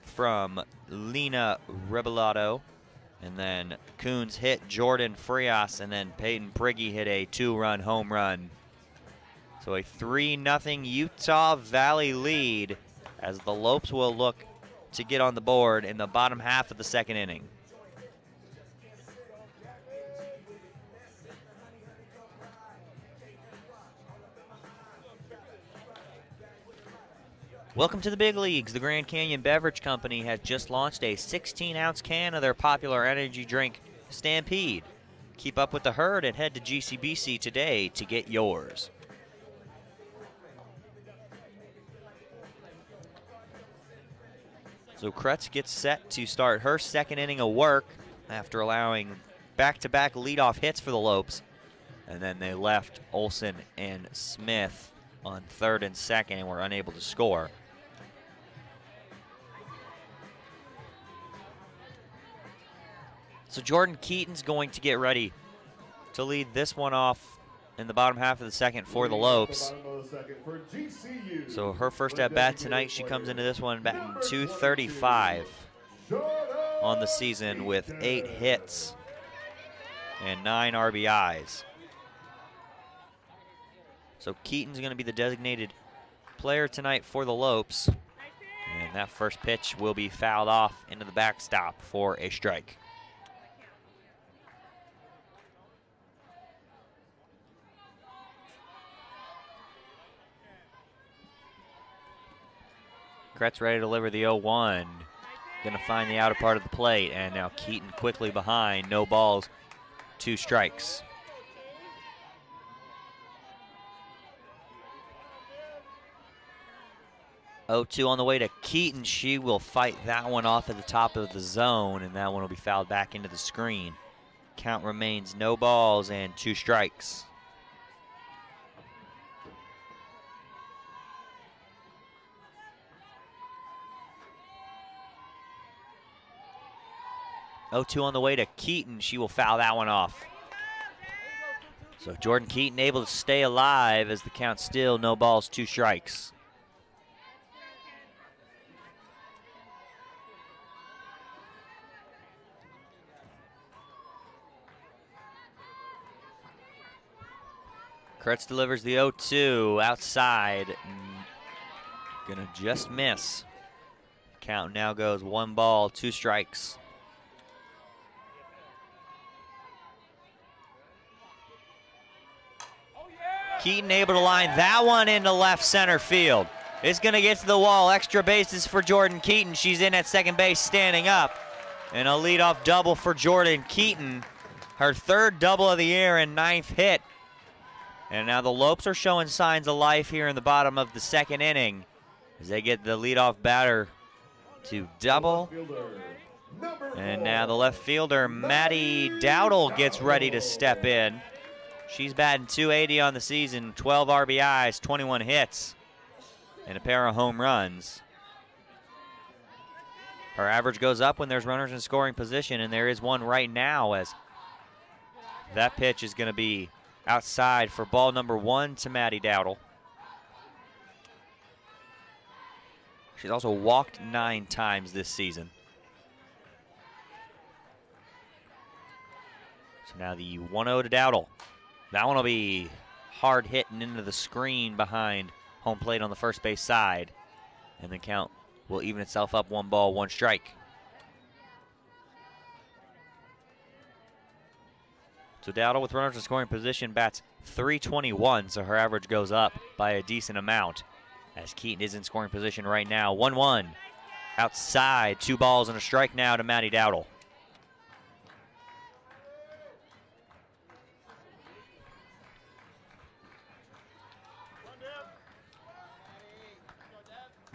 from Lena Rebellato, and then Coons hit Jordan Frias, and then Peyton Prigge hit a 2-run home run. So a 3-0 Utah Valley lead, as the Lopes will look to get on the board in the bottom half of the second inning. Welcome to the big leagues. The Grand Canyon Beverage Company has just launched a 16-ounce can of their popular energy drink, Stampede. Keep up with the herd and head to GCBC today to get yours. So Kretz gets set to start her second inning of work after allowing back-to-back leadoff hits for the Lopes. And then they left Olsen and Smith on third and second and were unable to score. So Jordan Keaton's going to get ready to lead this one off in the bottom half of the second for the Lopes. So her first at bat tonight, she comes into this one batting .235 on the season with 8 hits and 9 RBIs. So Keaton's going to be the designated player tonight for the Lopes. And that first pitch will be fouled off into the backstop for a strike. Kretz ready to deliver the 0-1. Going to find the outer part of the plate, and now Keaton quickly behind. No balls, 2 strikes. .0-2 on the way to Keaton. She will fight that one off at the top of the zone, and that one will be fouled back into the screen. Count remains no balls and 2 strikes. .0-2 on the way to Keaton. She will foul that one off. So Jordan Keaton able to stay alive as the count still no balls, 2 strikes. Kretz delivers the 0-2 outside. Gonna just miss. Count now goes 1 ball, 2 strikes. Keaton able to line that one into left center field. It's going to get to the wall. Extra bases for Jordan Keaton. She's in at second base standing up. And a leadoff double for Jordan Keaton. Her 3rd double of the year and 9th hit. And now the Lopes are showing signs of life here in the bottom of the second inning as they get the leadoff batter to double And now the left fielder, Maddie Dowdle, gets ready to step in. She's batting .280 on the season, 12 RBIs, 21 hits, and a pair of home runs. Her average goes up when there's runners in scoring position, and there is one right now, as that pitch is going to be outside for ball number 1 to Maddie Dowdle. She's also walked 9 times this season. So now the 1-0 to Dowdle. That one will be hard hitting into the screen behind home plate on the first base side. And the count will even itself up, 1 ball, 1 strike. So Dowdle with runners in scoring position bats .321, so her average goes up by a decent amount. As Keaton is in scoring position right now, 1-1. Outside, 2 balls and a strike now to Maddie Dowdle.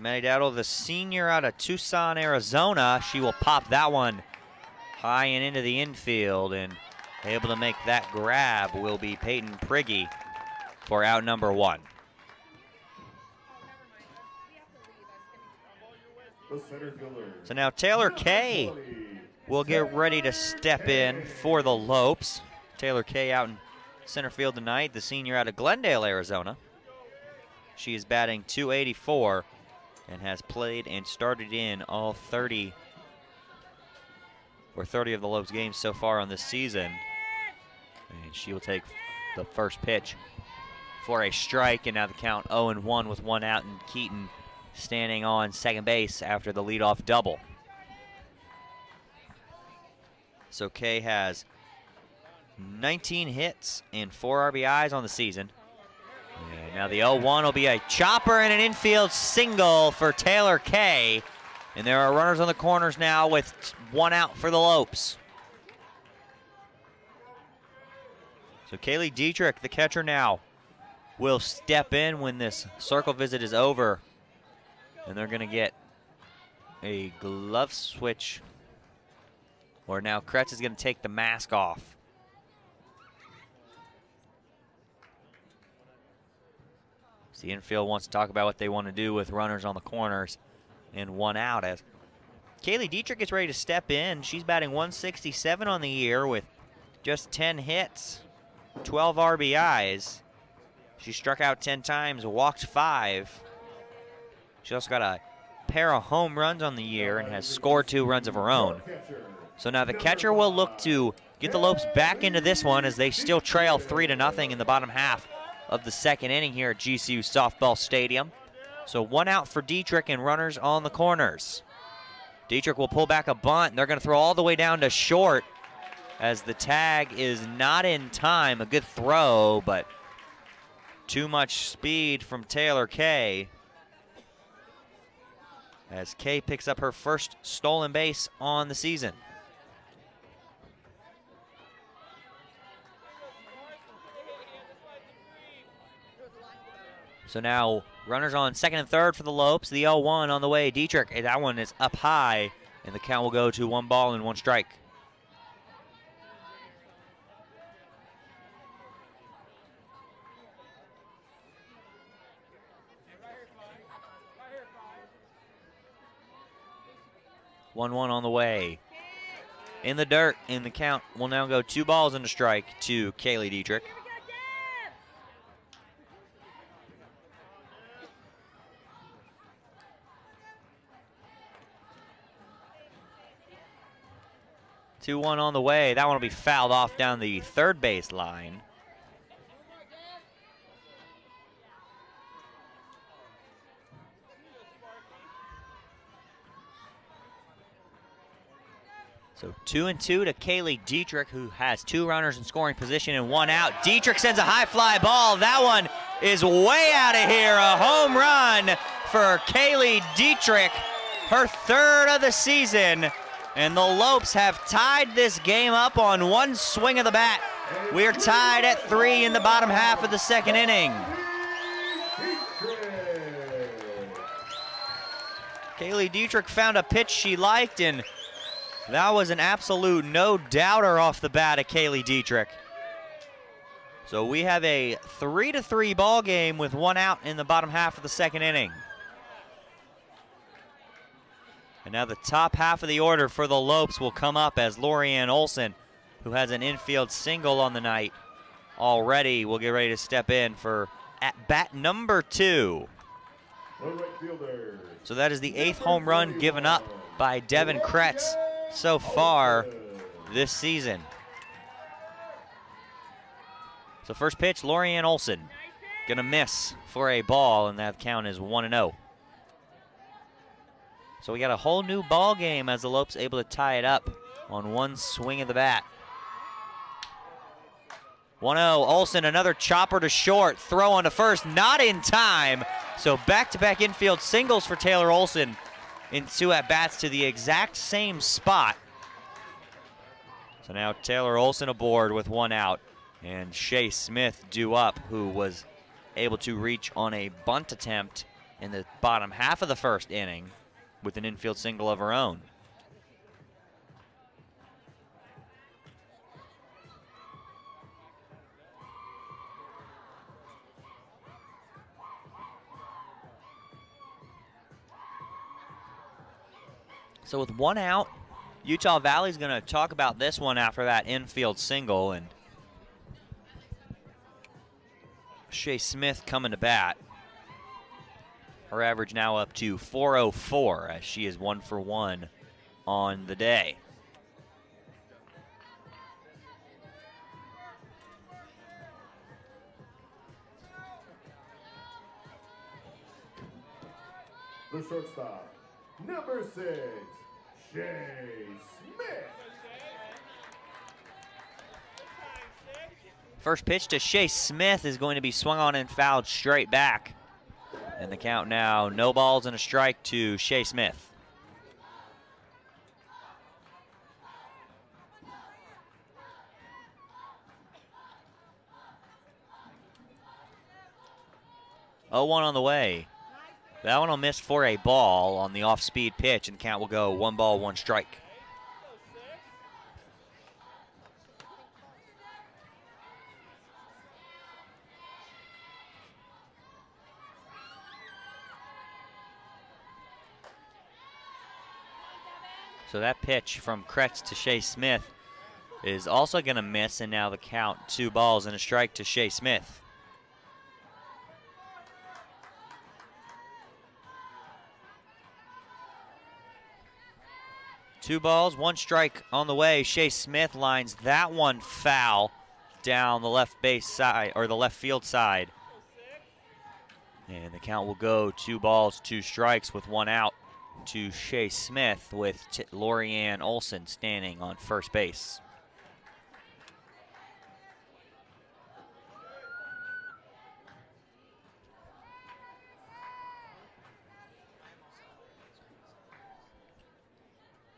Maddie Dowdle, the senior out of Tucson, Arizona. She will pop that one high and into the infield, and able to make that grab will be Peyton Prigge for out number 1. So now Taylor Kay will get ready to step in for the Lopes. Taylor Kay out in center field tonight, the senior out of Glendale, Arizona. She is batting .284 and has played and started in all 30 of the Lopes games so far on this season. And she will take the first pitch for a strike, and now the count 0-1 with 1 out, and Keaton standing on second base after the leadoff double. So Kay has 19 hits and 4 RBIs on the season. And now the 0-1 will be a chopper and an infield single for Taylor Kay. And there are runners on the corners now with 1 out for the Lopes. So Kaylee Dietrich, the catcher now, will step in when this circle visit is over. And they're going to get a glove switch, where now Kretz is going to take the mask off. So the infield wants to talk about what they want to do with runners on the corners and 1 out. As Kaylee Dietrich gets ready to step in, she's batting .167 on the year with just 10 hits, 12 RBIs. She struck out 10 times, walked 5. She also got a pair of home runs on the year and has scored 2 runs of her own. So now the catcher will look to get the Lopes back into this one, as they still trail 3-0 in the bottom half of the second inning here at GCU Softball Stadium. So 1 out for Dietrich and runners on the corners. Dietrich will pull back a bunt, and they're going to throw all the way down to short, as the tag is not in time. A good throw, but too much speed from Taylor Kay, as Kay picks up her first stolen base on the season. So now runners on second and third for the Lopes. The 0-1 on the way. Dietrich, that one is up high, and the count will go to 1 ball and 1 strike. One on the way. In the dirt, and the count will now go 2 balls and a strike to Kaylee Dietrich. Two one on the way. That one will be fouled off down the third base line. So 2-2 to Kaylee Dietrich, who has 2 runners in scoring position and 1 out. Dietrich sends a high fly ball. That one is way out of here. A home run for Kaylee Dietrich, her 3rd of the season. And the Lopes have tied this game up on 1 swing of the bat. We're tied at 3 in the bottom half of the second inning. Kaylee Dietrich found a pitch she liked and That was an absolute no-doubter off the bat of Kaylee Dietrich. So we have a 3-3 ball game with 1 out in the bottom half of the second inning. And now the top half of the order for the Lopes will come up as Lorianne Olson, who has an infield single on the night already, will get ready to step in for at bat number 2. So that is the 8th home run given up by Devin Kretz so far this season. So first pitch, Lorianne Olson gonna miss for a ball, and that count is 1-0. So we got a whole new ball game as the Lopes able to tie it up on one swing of the bat. 1-0, Olson, another chopper to short, throw on to first, not in time. So back-to-back infield singles for Taylor Olson in 2 at-bats to the exact same spot. So now Taylor Olson aboard with 1 out, and Shea Smith due up, who was able to reach on a bunt attempt in the bottom half of the first inning with an infield single of her own. So with 1 out, Utah Valley's going to talk about this one after that infield single, and Shea Smith coming to bat. Her average now up to .404 as she is 1 for 1 on the day. The shortstop, number 6, Shea Smith. First pitch to Shea Smith is going to be swung on and fouled straight back. And the count now, no balls and a strike to Shea Smith. Oh, 1 on the way. That one will miss for a ball on the off-speed pitch, and the count will go 1 ball, 1 strike. So that pitch from Kretz to Shea Smith is also going to miss, and now the count 2 balls and a strike to Shea Smith. Two balls, 1 strike on the way. Shea Smith lines that one foul down the left base side, or the left field side. And the count will go 2 balls, 2 strikes with 1 out to Shea Smith, with Lorianne Olson standing on first base.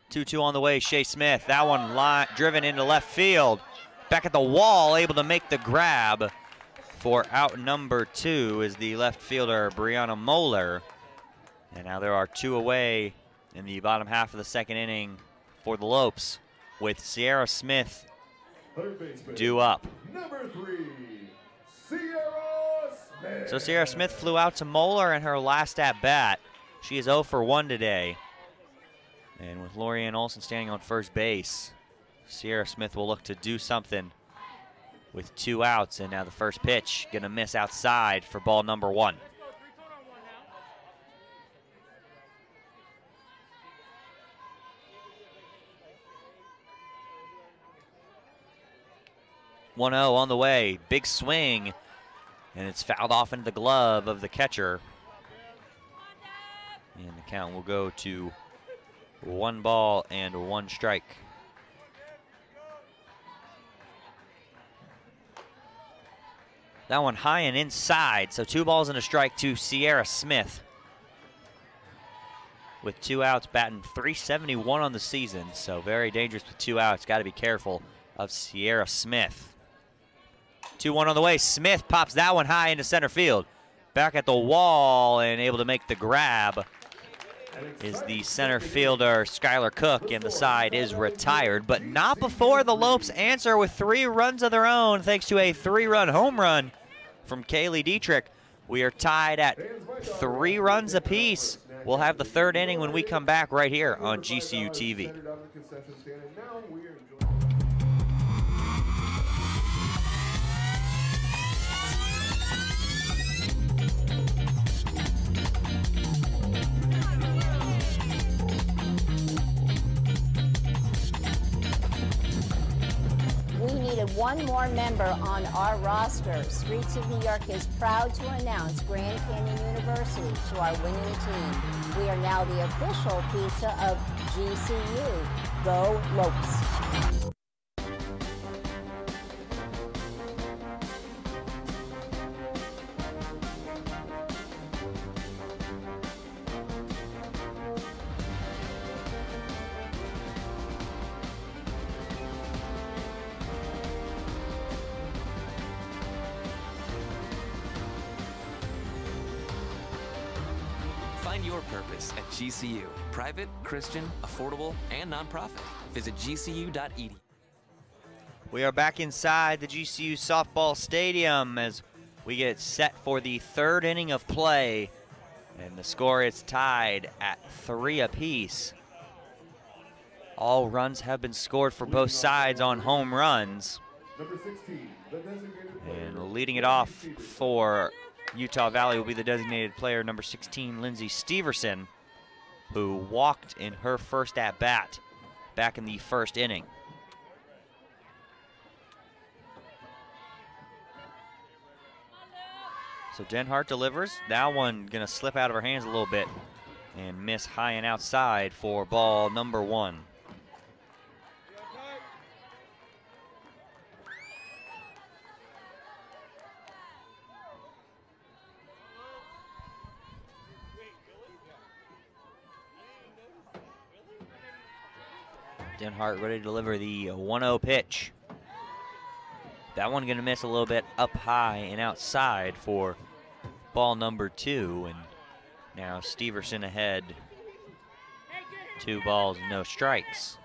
Two on the way, Shea Smith. That one driven into left field. Back at the wall, able to make the grab for out number 2 is the left fielder, Brianna Moeller. And now there are 2 away in the bottom half of the second inning for the Lopes, with Sierra Smith due up. Number 3, Sierra Smith. So Sierra Smith flew out to Moeller in her last at-bat. She is 0 for 1 today. And with Lorianne Olson standing on first base, Sierra Smith will look to do something with 2 outs. And now the first pitch going to miss outside for ball number 1. .1-0 on the way, big swing, and it's fouled off into the glove of the catcher. And the count will go to 1 ball and 1 strike. That one high and inside, so 2 balls and a strike to Sierra Smith. With 2 outs, batting .371 on the season, so very dangerous with 2 outs. Got to be careful of Sierra Smith. 2-1 on the way. Smith pops that one high into center field. Back at the wall and able to make the grab is the center fielder, Skylar Cook, and the side is retired, but not before the Lopes answer with 3 runs of their own, thanks to a 3-run home run from Kaylee Dietrich. We are tied at 3 runs apiece. We'll have the 3rd inning when we come back right here on GCU TV. We needed one more member on our roster. Streets of New York is proud to announce Grand Canyon University to our winning team. We are now the official pizza of GCU. Go Lopes. Find your purpose at GCU. Private, Christian, affordable, and nonprofit. Visit gcu.edu. We are back inside the GCU softball stadium as we get set for the 3rd inning of play. And the score is tied at 3 apiece. All runs have been scored for both sides on home runs. And leading it off for Utah Valley will be the designated player, number 16, Lindsay Steverson, who walked in her first at-bat back in the 1st inning. So Hart delivers. That one gonna slip out of her hands a little bit and miss high and outside for ball number 1. Hart ready to deliver the 1-0 pitch. That one gonna miss a little bit up high and outside for ball number 2. And now Steverson ahead. 2 balls, no strikes.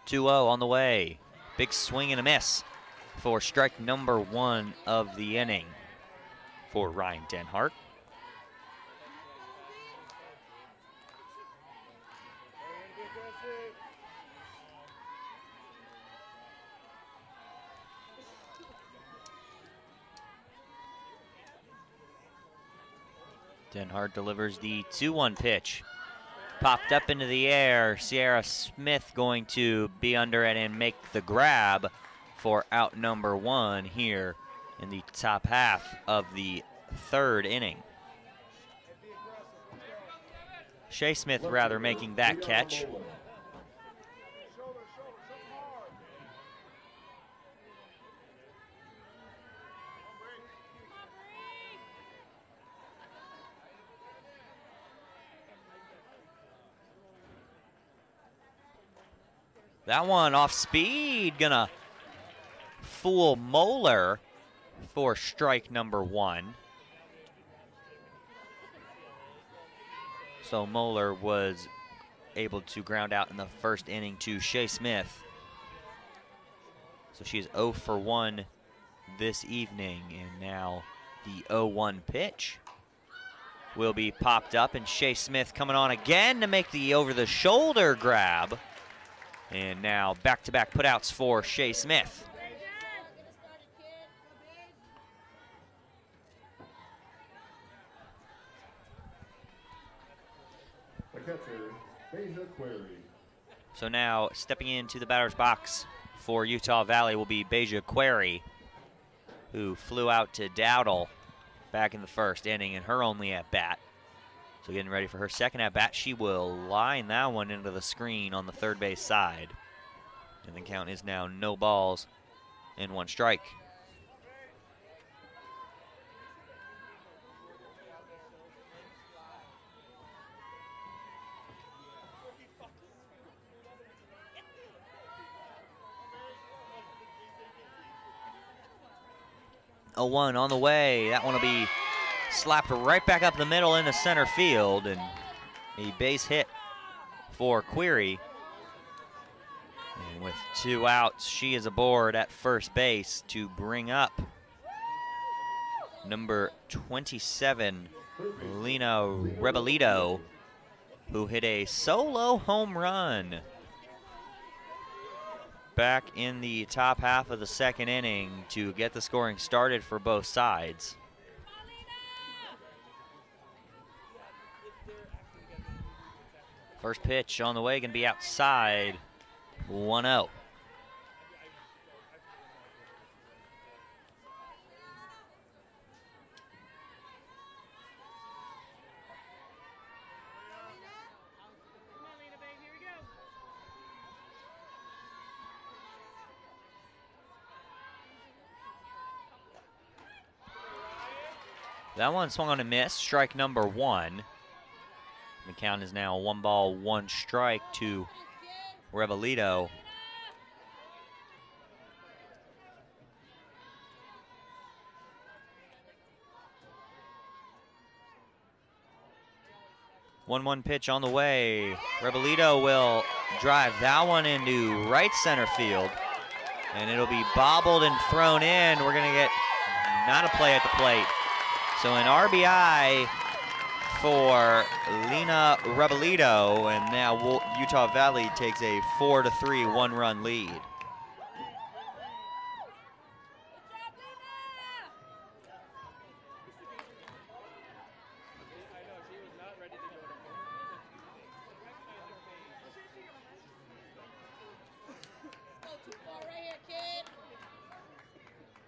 2-0 on the way. Big swing and a miss for strike number 1 of the inning for Ryan Hart. Hart delivers the 2-1 pitch. Popped up into the air. Sierra Smith going to be under it and make the grab for out number 1 here in the top half of the 3rd inning. Shea Smith rather making that catch. That one off speed, gonna fool Moeller for strike number 1. So Moeller was able to ground out in the 1st inning to Shea Smith. So she's 0 for 1 this evening, and now the 0-1 pitch will be popped up, and Shea Smith coming on again to make the over-the-shoulder grab. And now back-to-back putouts for Shea Smith. The catcher, Beja Query. So now stepping into the batter's box for Utah Valley will be Beja Query, who flew out to Dowdle back in the 1st inning in her only at-bat. So getting ready for her 2nd at-bat. She will line that one into the screen on the 3rd base side. And the count is now no balls and 1 strike. 0-1 on the way. That one will be slapped right back up the middle into center field, and a base hit for Query. And with 2 outs, she is aboard at first base to bring up number 27, Lena Rebelito, who hit a solo home run back in the top half of the second inning to get the scoring started for both sides. First pitch on the way, going to be outside, 1-0. That one swung on a miss, strike number 1. The count is now 1 ball, 1 strike to Rebelito. One pitch on the way. Rebelito will drive that one into right center field, and it'll be bobbled and thrown in. We're going to get not a play at the plate. So an RBI for Lena Rebelito, and now Utah Valley takes a 4-3 1-run lead.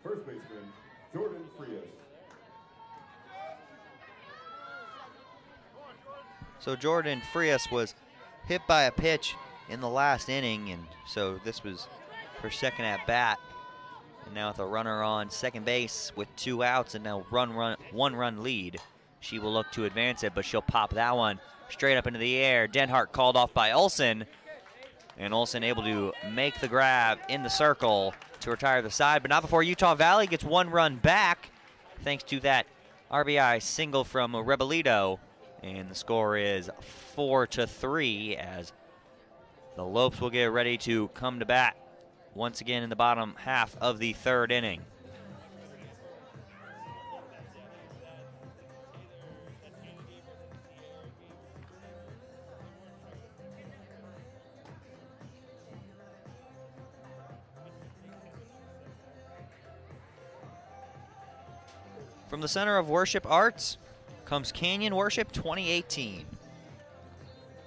First baseman, Jordan Frias. So Jordan Frias was hit by a pitch in the last inning, and so this was her second at bat. And now with a runner on second base with 2 outs and now 1-run lead, she will look to advance it, but she'll pop that one straight up into the air. Denhart called off by Olsen, and Olsen able to make the grab in the circle to retire the side, but not before Utah Valley gets 1 run back thanks to that RBI single from Rebelito. And the score is 4-3 as the Lopes will get ready to come to bat once again in the bottom half of the third inning. From the Center of Worship Arts comes Canyon Worship 2018,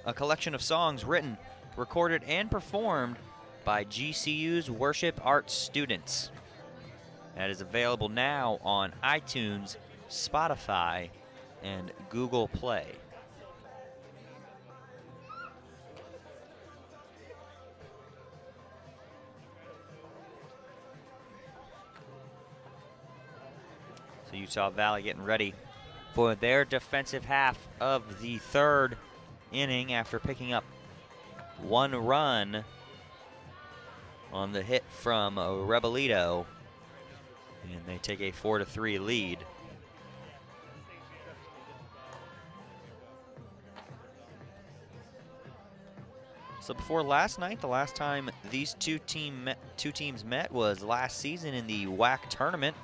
a collection of songs written, recorded, and performed by GCU's worship arts students. That is available now on iTunes, Spotify, and Google Play. So Utah Valley getting ready for their defensive half of the third inning after picking up 1 run on the hit from Rebelito, and they take a 4-3 lead. So before last night, the last time these two teams met was last season in the WAC tournament,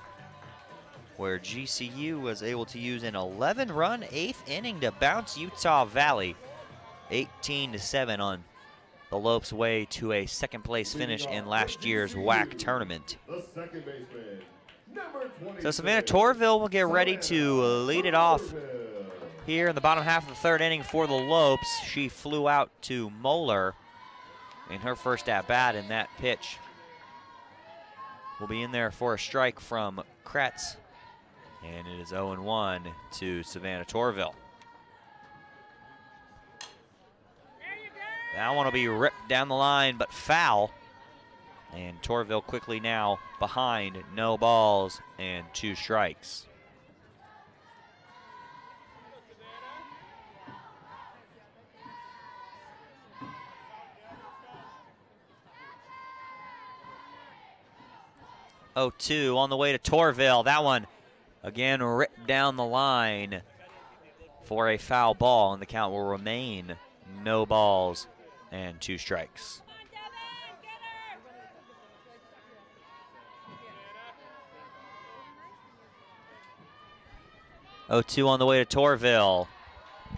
where GCU was able to use an 11-run 8th inning to bounce Utah Valley 18-7 on the Lopes' way to a second-place finish in last year's WAC tournament. The second baseman, number 20. So Savannah Torvill will get ready to lead it off here in the bottom half of the third inning for the Lopes. She flew out to Moeller in her first at-bat, and that pitch will be in there for a strike from Kretz. And it is 0-1 to Savannah Torvill. That one will be ripped down the line, but foul. And Torvill quickly now behind, no balls and 2 strikes. 0-2 on the way to Torvill. That one again ripped down the line for a foul ball, and the count will remain no balls and 2 strikes. Oh, 2 on the way to Torvill.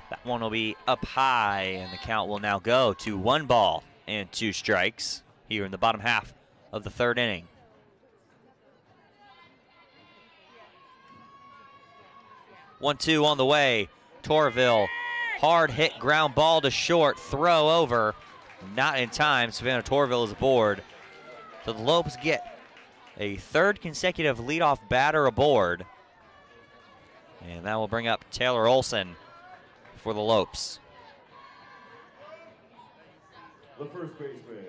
That one will be up high, and the count will now go to 1 ball and 2 strikes here in the bottom half of the 3rd inning. One, 2 on the way. Torvill, hard hit ground ball to short, throw over, not in time. Savannah Torvill is aboard. So the Lopes get a 3rd consecutive leadoff batter aboard. And that will bring up Taylor Olson for the Lopes. The first baseman,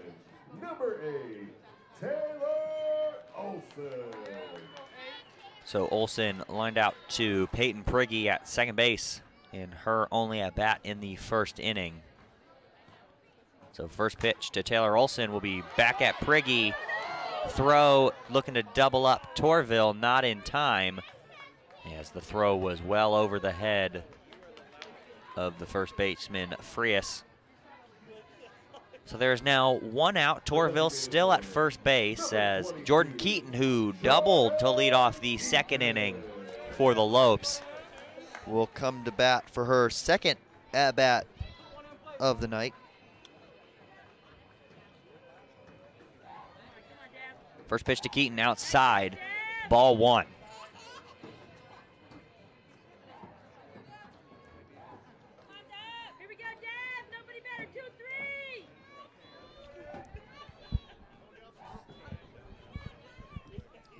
number 8, Taylor Olson. So Olson lined out to Peyton Prigge at second base in her only at bat in the 1st inning. So first pitch to Taylor Olson will be back at Prigge. Throw looking to double up Torvill, not in time, as the throw was well over the head of the first baseman, Frias. So there's now 1 out. Torvill still at first base as Jordan Keaton, who doubled to lead off the 2nd inning for the Lopes, will come to bat for her 2nd at-bat of the night. First pitch to Keaton outside, ball 1.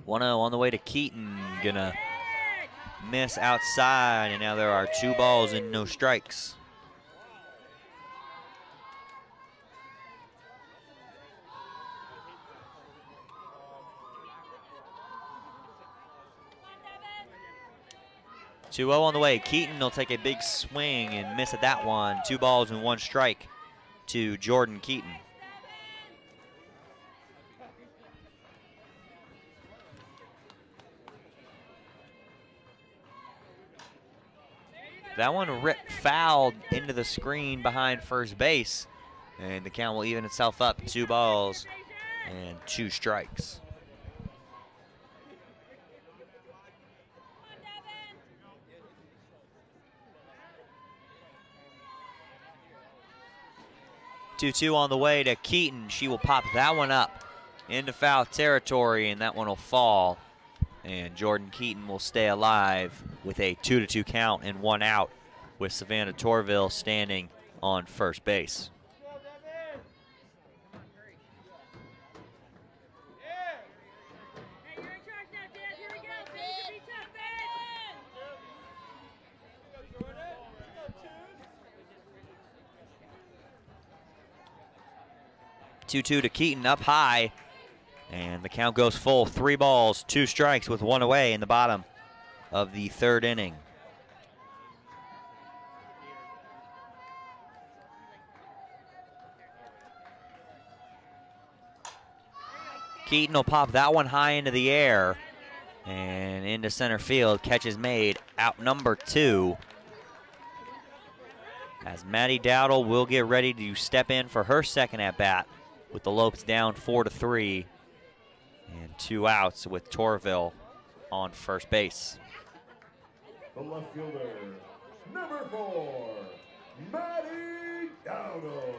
One 0 on the way to Keaton, gonna miss outside, and now there are 2 balls and no strikes. Two 0 on the way. Keaton will take a big swing and miss at that one. 2 balls and 1 strike to Jordan Keaton. That one ripped fouled into the screen behind first base, and the count will even itself up. 2 balls and 2 strikes. Two on the way to Keaton. She will pop that one up into foul territory, and that one will fall. And Jordan Keaton will stay alive with a 2-2 count and 1 out, with Savannah Torvill standing on first base. Two to Keaton up high, and the count goes full. 3 balls, 2 strikes with 1 away in the bottom of the 3rd inning. Keaton will pop that one high into the air and into center field. Catch is made, out number 2. As Maddie Dowdle will get ready to step in for her 2nd at bat, with the Lopes down 4-3 and 2 outs with Torvill on first base. The left fielder, number 4, Maddie Dowdle.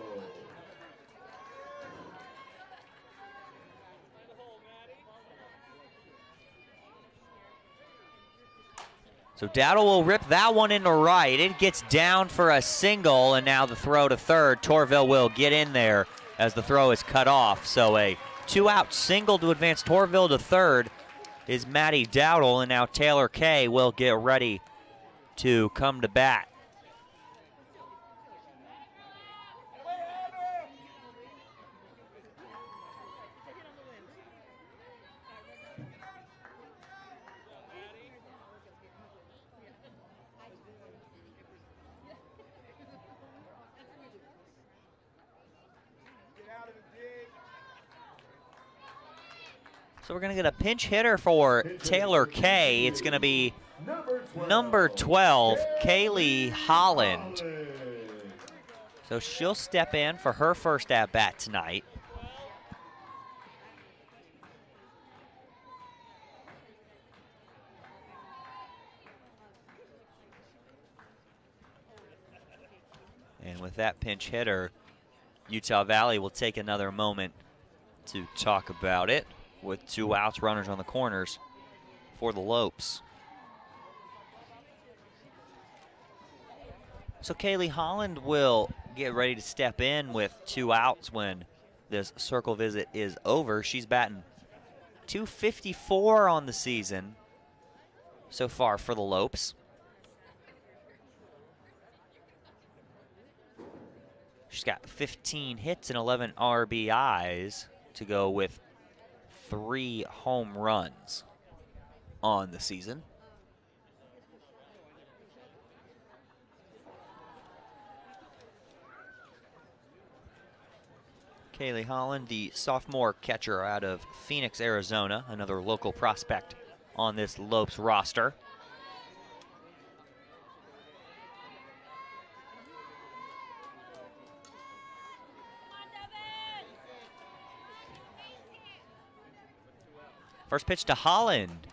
So Dowdle will rip that one into right. It gets down for a single, and now the throw to third. Torvill will get in there as the throw is cut off. So a 2-out single to advance Torvill to third is Maddie Dowdle, and now Taylor Kay will get ready to come to bat. So we're going to get a pinch hitter for Taylor Kay. It's going to be number 12, Kaylee Holland. So she'll step in for her first at-bat tonight. And with that pinch hitter, Utah Valley will take another moment to talk about it with 2 outs, runners on the corners for the Lopes. So Kaylee Holland will get ready to step in with 2 outs when this circle visit is over. She's batting .254 on the season so far for the Lopes. She's got 15 hits and 11 RBIs to go with 3 home runs on the season. Kaylee Holland, the sophomore catcher out of Phoenix, Arizona, another local prospect on this Lopes roster. First pitch to Holland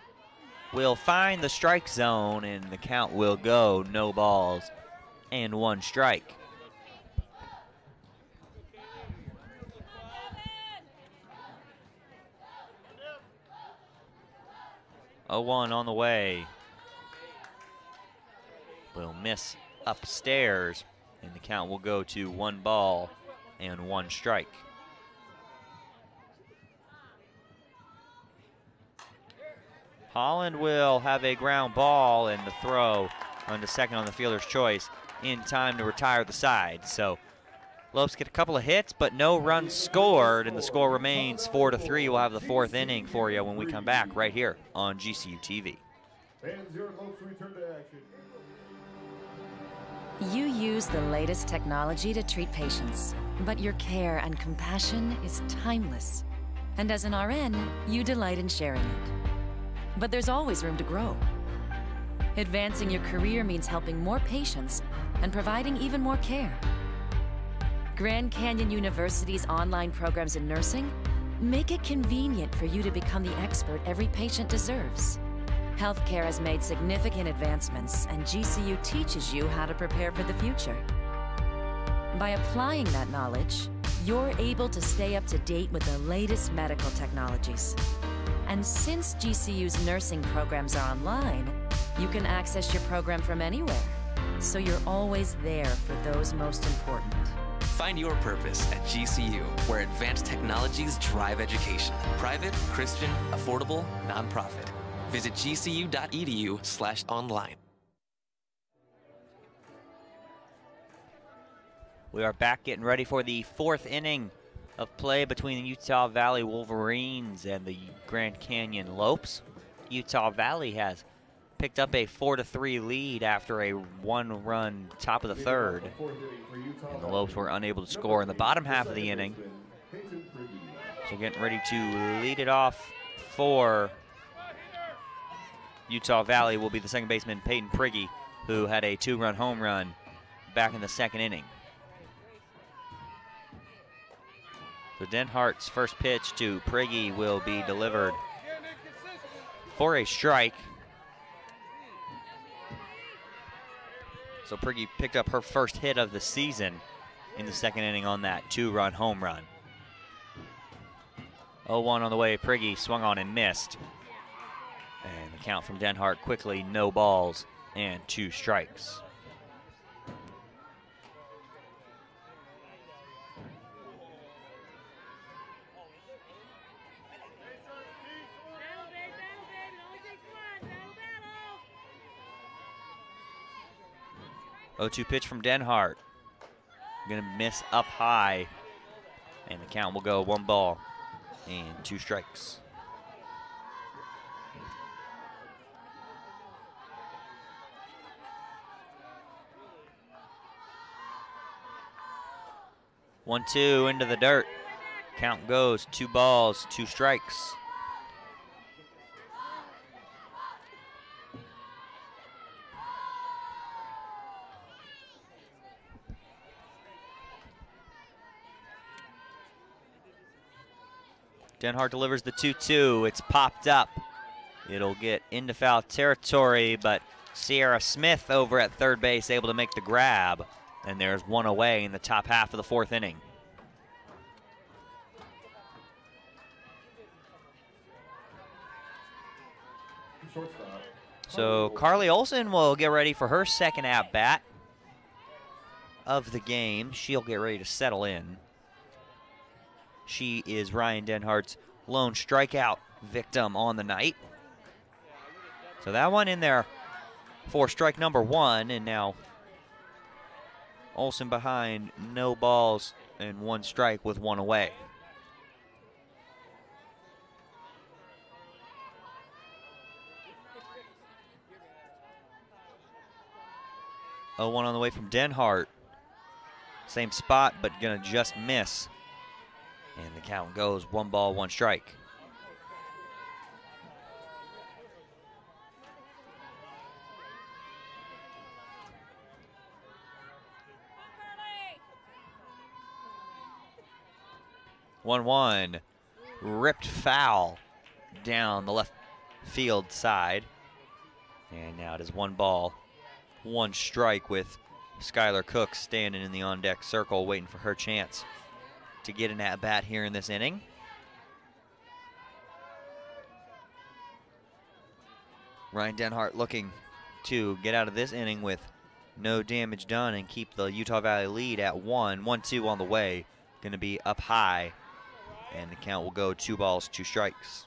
will find the strike zone, and the count will go no balls and 1 strike. Oh, 1 on the way. Will miss upstairs, and the count will go to 1 ball and 1 strike. Holland will have a ground ball, and the throw on the second on the fielder's choice in time to retire the side. So Lopes get a couple of hits, but no runs scored, and the score remains 4-3. We'll have the 4th inning for you when we come back right here on GCU TV. Fans, your Lopes return to action. You use the latest technology to treat patients, but your care and compassion is timeless. And as an RN, you delight in sharing it. But there's always room to grow. Advancing your career means helping more patients and providing even more care. Grand Canyon University's online programs in nursing make it convenient for you to become the expert every patient deserves. Healthcare has made significant advancements, and GCU teaches you how to prepare for the future. By applying that knowledge, you're able to stay up to date with the latest medical technologies. And since GCU's nursing programs are online, you can access your program from anywhere, so you're always there for those most important. Find your purpose at GCU, where advanced technologies drive education. Private, Christian, affordable, nonprofit. Visit gcu.edu/online. We are back getting ready for the 4th inning of play between the Utah Valley Wolverines and the Grand Canyon Lopes. Utah Valley has picked up a 4-3 lead after a 1-run top of the 3rd. And the Lopes were unable to score in the bottom half of the inning. So getting ready to lead it off for Utah Valley will be the second baseman, Peyton Prigge, who had a 2-run home run back in the 2nd inning. So Den Hart's first pitch to Prigge will be delivered for a strike. So Prigge picked up her first hit of the season in the 2nd inning on that 2-run home run. 0-1 on the way. Prigge swung on and missed. And the count from Den Hart quickly, no balls and 2 strikes. Oh, 0-2 pitch from Den Hart. Gonna miss up high. And the count will go 1 ball and 2 strikes. One, 2 into the dirt. Count goes 2 balls, 2 strikes. Denhart delivers the 2-2. It's popped up. It'll get into foul territory, but Sierra Smith over at third base able to make the grab. And there's one away in the top half of the fourth inning. So Carly Olson will get ready for her second at-bat of the game. She'll get ready to settle in. She is Ryan Denhart's lone strikeout victim on the night. So that one in there for strike number 1, and now Olson behind, no balls and 1 strike with 1 away. Oh, 1 on the way from Denhart. Same spot, but gonna just miss. And the count goes 1 ball, 1 strike. One, ripped foul down the left field side. And now it is 1 ball, 1 strike with Skylar Cook standing in the on-deck circle waiting for her chance to get an at-bat here in this inning. Ryan Denhart looking to get out of this inning with no damage done and keep the Utah Valley lead at 1. 1-2 on the way. Going to be up high, and the count will go 2 balls, 2 strikes.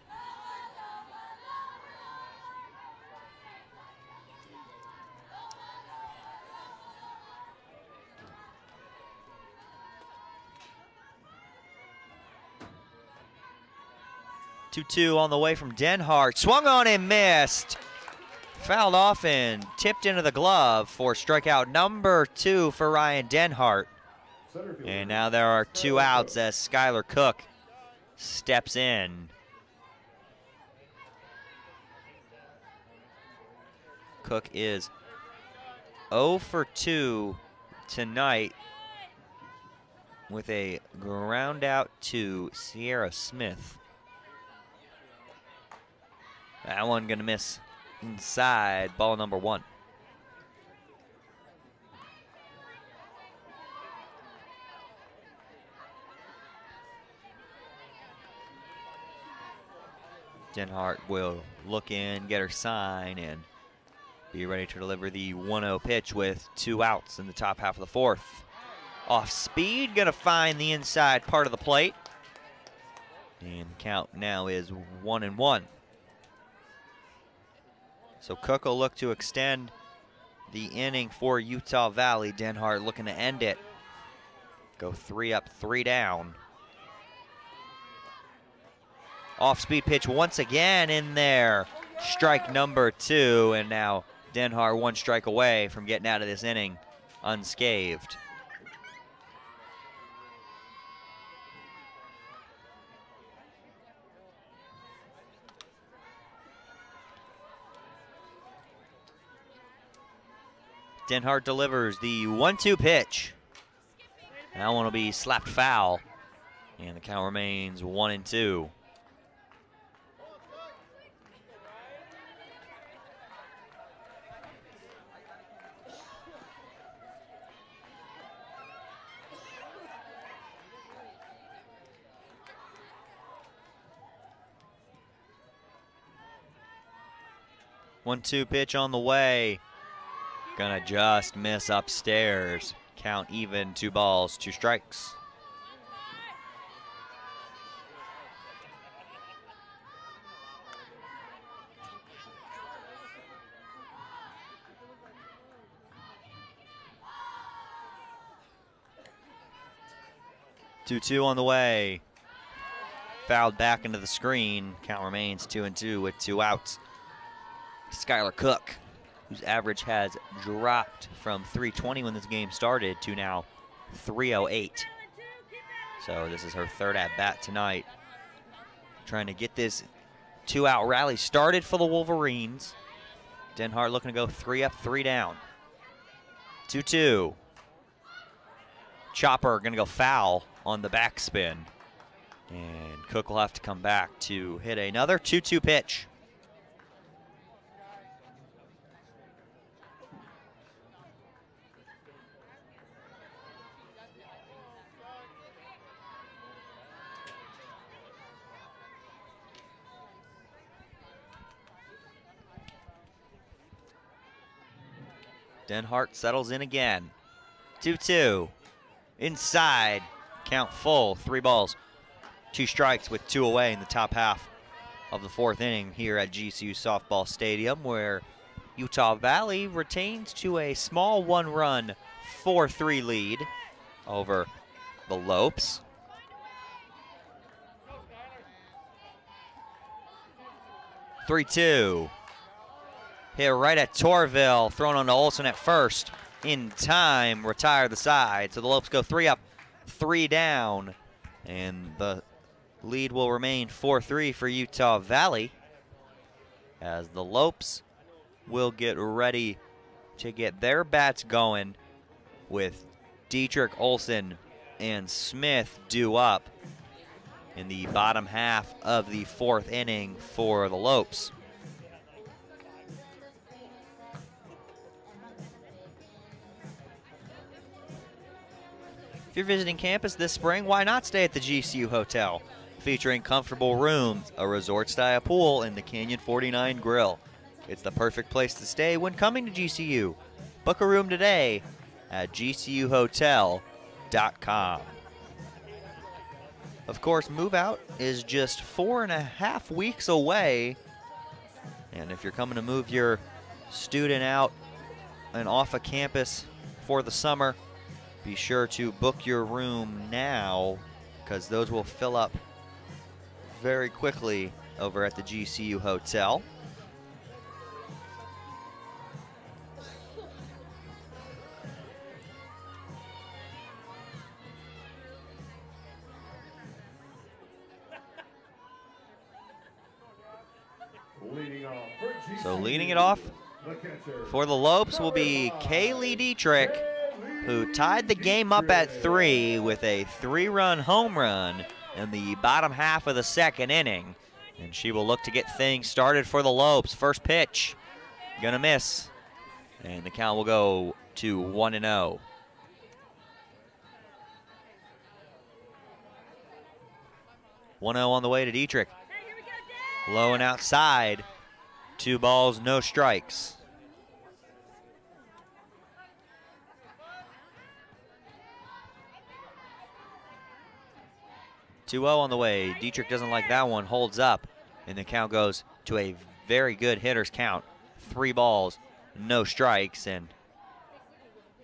Two on the way from Denhart. Swung on and missed. Fouled off and tipped into the glove for strikeout number 2 for Ryan Denhart. And now there are 2 outs as Skylar Cook steps in. Cook is 0 for 2 tonight with a ground out to Sierra Smith. That one gonna miss inside, ball number 1. Denhart will look in, get her sign, and be ready to deliver the 1-0 pitch with 2 outs in the top half of the 4th. Off speed, gonna find the inside part of the plate. And the count now is 1-1. So Cook will look to extend the inning for Utah Valley. Denhart looking to end it. Go 3 up, 3 down. Off-speed pitch once again in there. Strike number 2, and now Denhart 1 strike away from getting out of this inning unscathed. Denhart delivers the 1-2 pitch. That one will be slapped foul, and the count remains 1-2. One-two pitch on the way. Gonna just miss upstairs. Count even, 2 balls, 2 strikes. Two on the way. Fouled back into the screen. Count remains 2-2 with 2 outs. Skylar Cook, whose average has dropped from 320 when this game started to now 308. So this is her 3rd at-bat tonight. Trying to get this 2-out rally started for the Wolverines. Denhart looking to go 3 up, 3 down. 2-2. Chopper gonna go foul on the backspin. And Cook will have to come back to hit another 2-2 pitch. Hart settles in again. 2-2. Inside. Count full. 3 balls, 2 strikes with 2 away in the top half of the 4th inning here at GCU Softball Stadium, where Utah Valley retains to a small 1-run 4-3 lead over the Lopes. (3-2). Hit right at Torvill, thrown onto Olson at first. In time, retire the side. So the Lopes go 3 up, 3 down. And the lead will remain 4-3 for Utah Valley, as the Lopes will get ready to get their bats going with Dietrich, Olson, and Smith due up in the bottom half of the 4th inning for the Lopes. If you're visiting campus this spring, why not stay at the GCU Hotel? Featuring comfortable rooms, a resort-style pool, and the Canyon 49 Grill. It's the perfect place to stay when coming to GCU. Book a room today at gcuhotel.com. Of course, move out is just 4.5 weeks away. And if you're coming to move your student out and off of campus for the summer, be sure to book your room now, because those will fill up very quickly over at the GCU Hotel. So leading it off for the Lopes will be Kaylee Dietrich, who tied the game up at 3 with a 3-run home run in the bottom half of the 2nd inning. And she will look to get things started for the Lopes. First pitch, gonna miss. And the count will go to 1-0. On the way to Dietrich. Low and outside. 2 balls, no strikes. 2-0 on the way. Dietrich doesn't like that one, holds up, and the count goes to a very good hitter's count. 3 balls, no strikes, and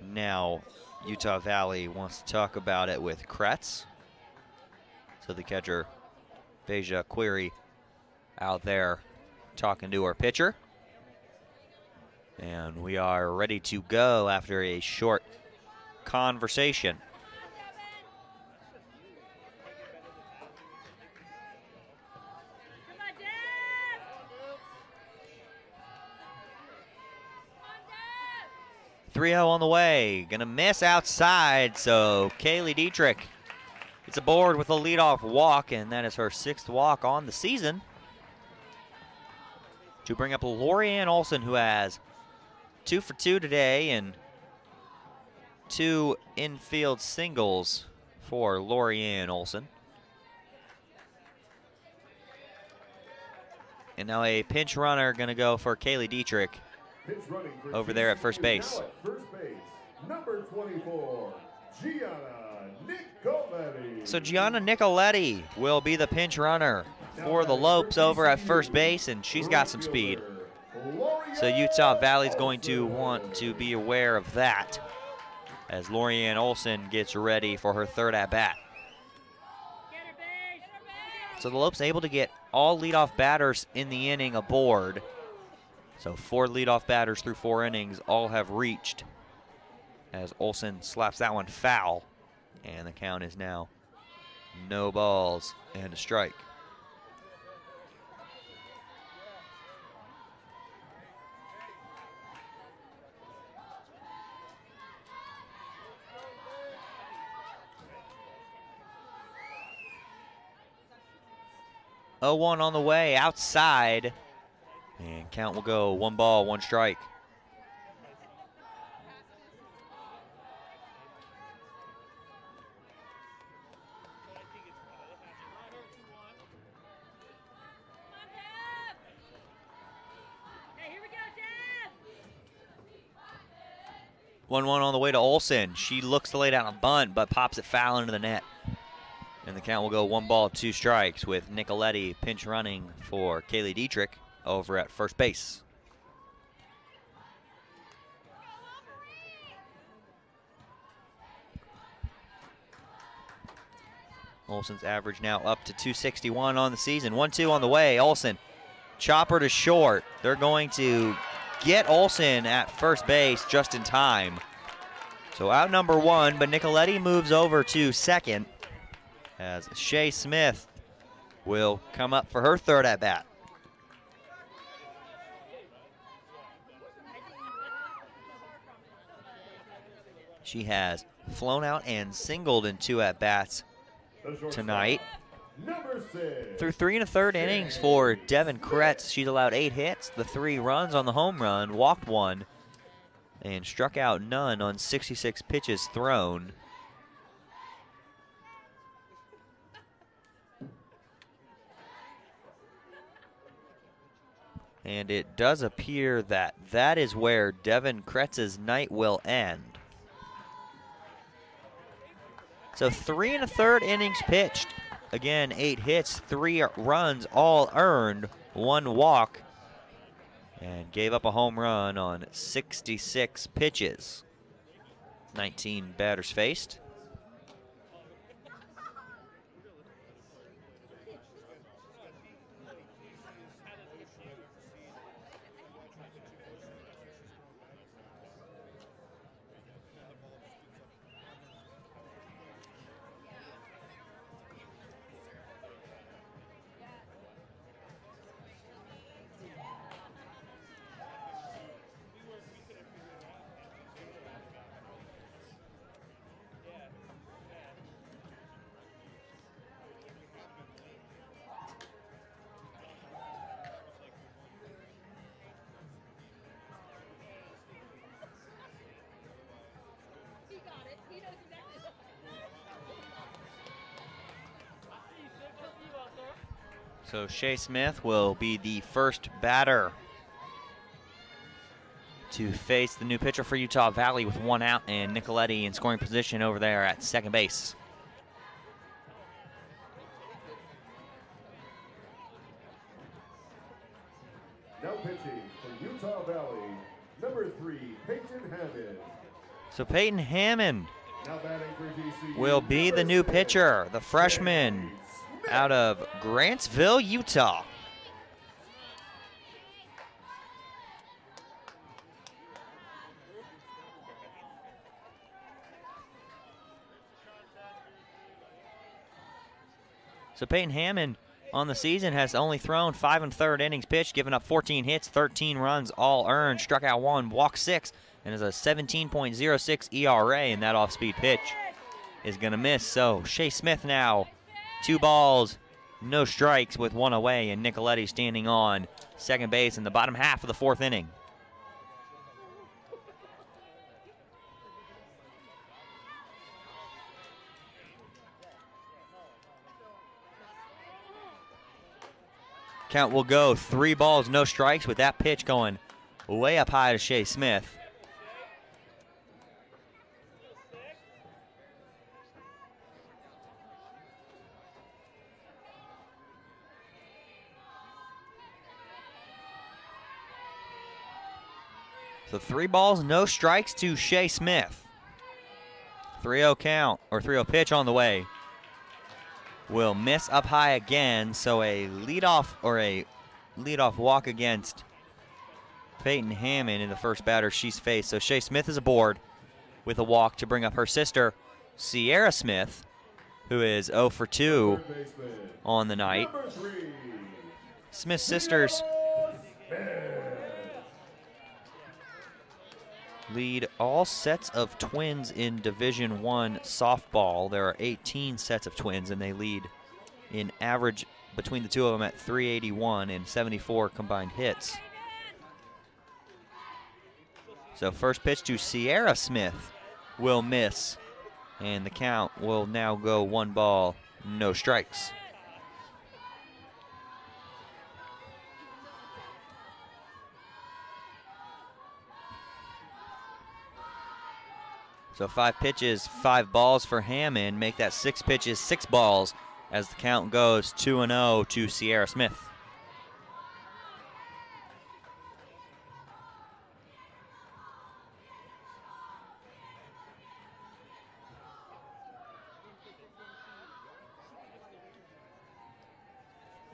now Utah Valley wants to talk about it with Kretz. So the catcher, Beja Query, out there talking to our pitcher. And we are ready to go after a short conversation. .3-0 on the way, gonna miss outside, so Kaylee Dietrich gets aboard with a leadoff walk, and that is her 6th walk on the season. To bring up Lorianne Olson, who has 2 for 2 today, and 2 infield singles for Lorianne Olson. And now a pinch runner gonna go for Kaylee Dietrich over there at first base. Number 24, Gianna Nicoletti. So Gianna Nicoletti will be the pinch runner for the Lopes over at first base, and she's got some speed. So Utah Valley's going to want to be aware of that as Lorianne Olson gets ready for her 3rd at-bat. So the Lopes able to get all leadoff batters in the inning aboard. So 4 leadoff batters through 4 innings all have reached, as Olson slaps that one foul, and the count is now no balls and a strike. 0-1 on the way outside. And count will go 1 ball, 1 strike. Hey, here we go, Dad! 1-1 on the way to Olsen. She looks to lay down a bunt, but pops it foul into the net. And the count will go 1 ball, 2 strikes with Nicoletti pinch running for Kaylee Dietrich over at first base. Olsen's average now up to 261 on the season. 1-2 on the way. Olsen, chopper to short. They're going to get Olsen at first base just in time. So out number 1, but Nicoletti moves over to second as Shea Smith will come up for her third at bat. She has flown out and singled in 2 at bats tonight. Through 3 1/3 innings for Devin Kretz, she's allowed 8 hits, the 3 runs on the home run, walked 1, and struck out none on 66 pitches thrown. And it does appear that that is where Devin Kretz's night will end. So 3 1/3 innings pitched. Again, 8 hits, 3 runs, all earned, 1 walk, and gave up a home run on 66 pitches. 19 batters faced. So Shea Smith will be the first batter to face the new pitcher for Utah Valley with 1 out, and Nicoletti in scoring position over there at second base. Now pitching for Utah Valley, number 3, Peyton Hammond. So Peyton Hammond Now batting for GCU, will be the new pitcher, the freshman out of Grantsville, Utah. So Peyton Hammond on the season has only thrown 5 1/3 innings pitched, given up 14 hits, 13 runs, all earned, struck out 1, walked 6, and has a 17.06 ERA, and that off-speed pitch is going to miss. So Shea Smith now 2 balls, no strikes with 1 away, and Nicoletti standing on second base in the bottom half of the 4th inning. Count will go 3 balls, no strikes, with that pitch going way up high to Shea Smith. So 3 balls, no strikes to Shea Smith. 3-0 count, or 3-0 pitch on the way. Will miss up high again, so a leadoff walk against Peyton Hammond in the first batter she's faced. So Shea Smith is aboard with a walk to bring up her sister, Sierra Smith, who is 0 for 2 on the night. Smith's sisters lead all sets of twins in Division I softball. There are 18 sets of twins, and they lead in average between the two of them at 381 and 74 combined hits. So first pitch to Sierra Smith will miss, and the count will now go 1 ball, no strikes. So 5 pitches, 5 balls for Hammond. Make that 6 pitches, 6 balls as the count goes 2-0 to Sierra Smith.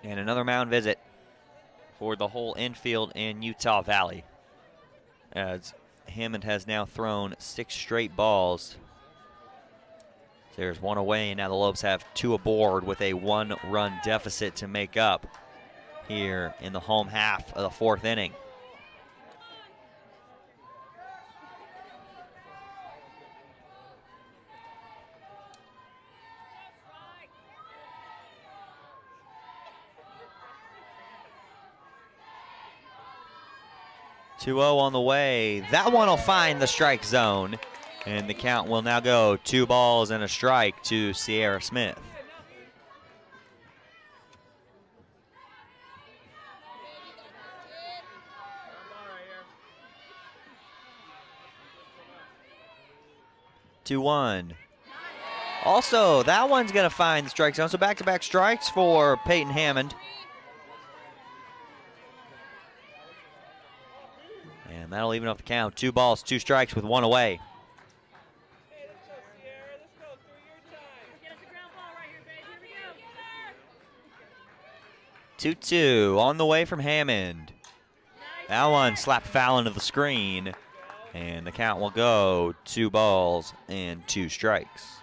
And another mound visit for the whole infield in Utah Valley, as Hammond has now thrown 6 straight balls. There's 1 away, and now the Lopes have 2 aboard with a 1-run deficit to make up here in the home half of the 4th inning. (2-0) on the way. That one will find the strike zone, and the count will now go 2 balls and a strike to Sierra Smith. (2-1). Also, that one's going to find the strike zone. So back-to-back strikes for Peyton Hammond. And that'll even up the count. 2 balls, 2 strikes with 1 away. 2-2 on the way from Hammond. That one slapped foul into the screen, and the count will go 2 balls and 2 strikes.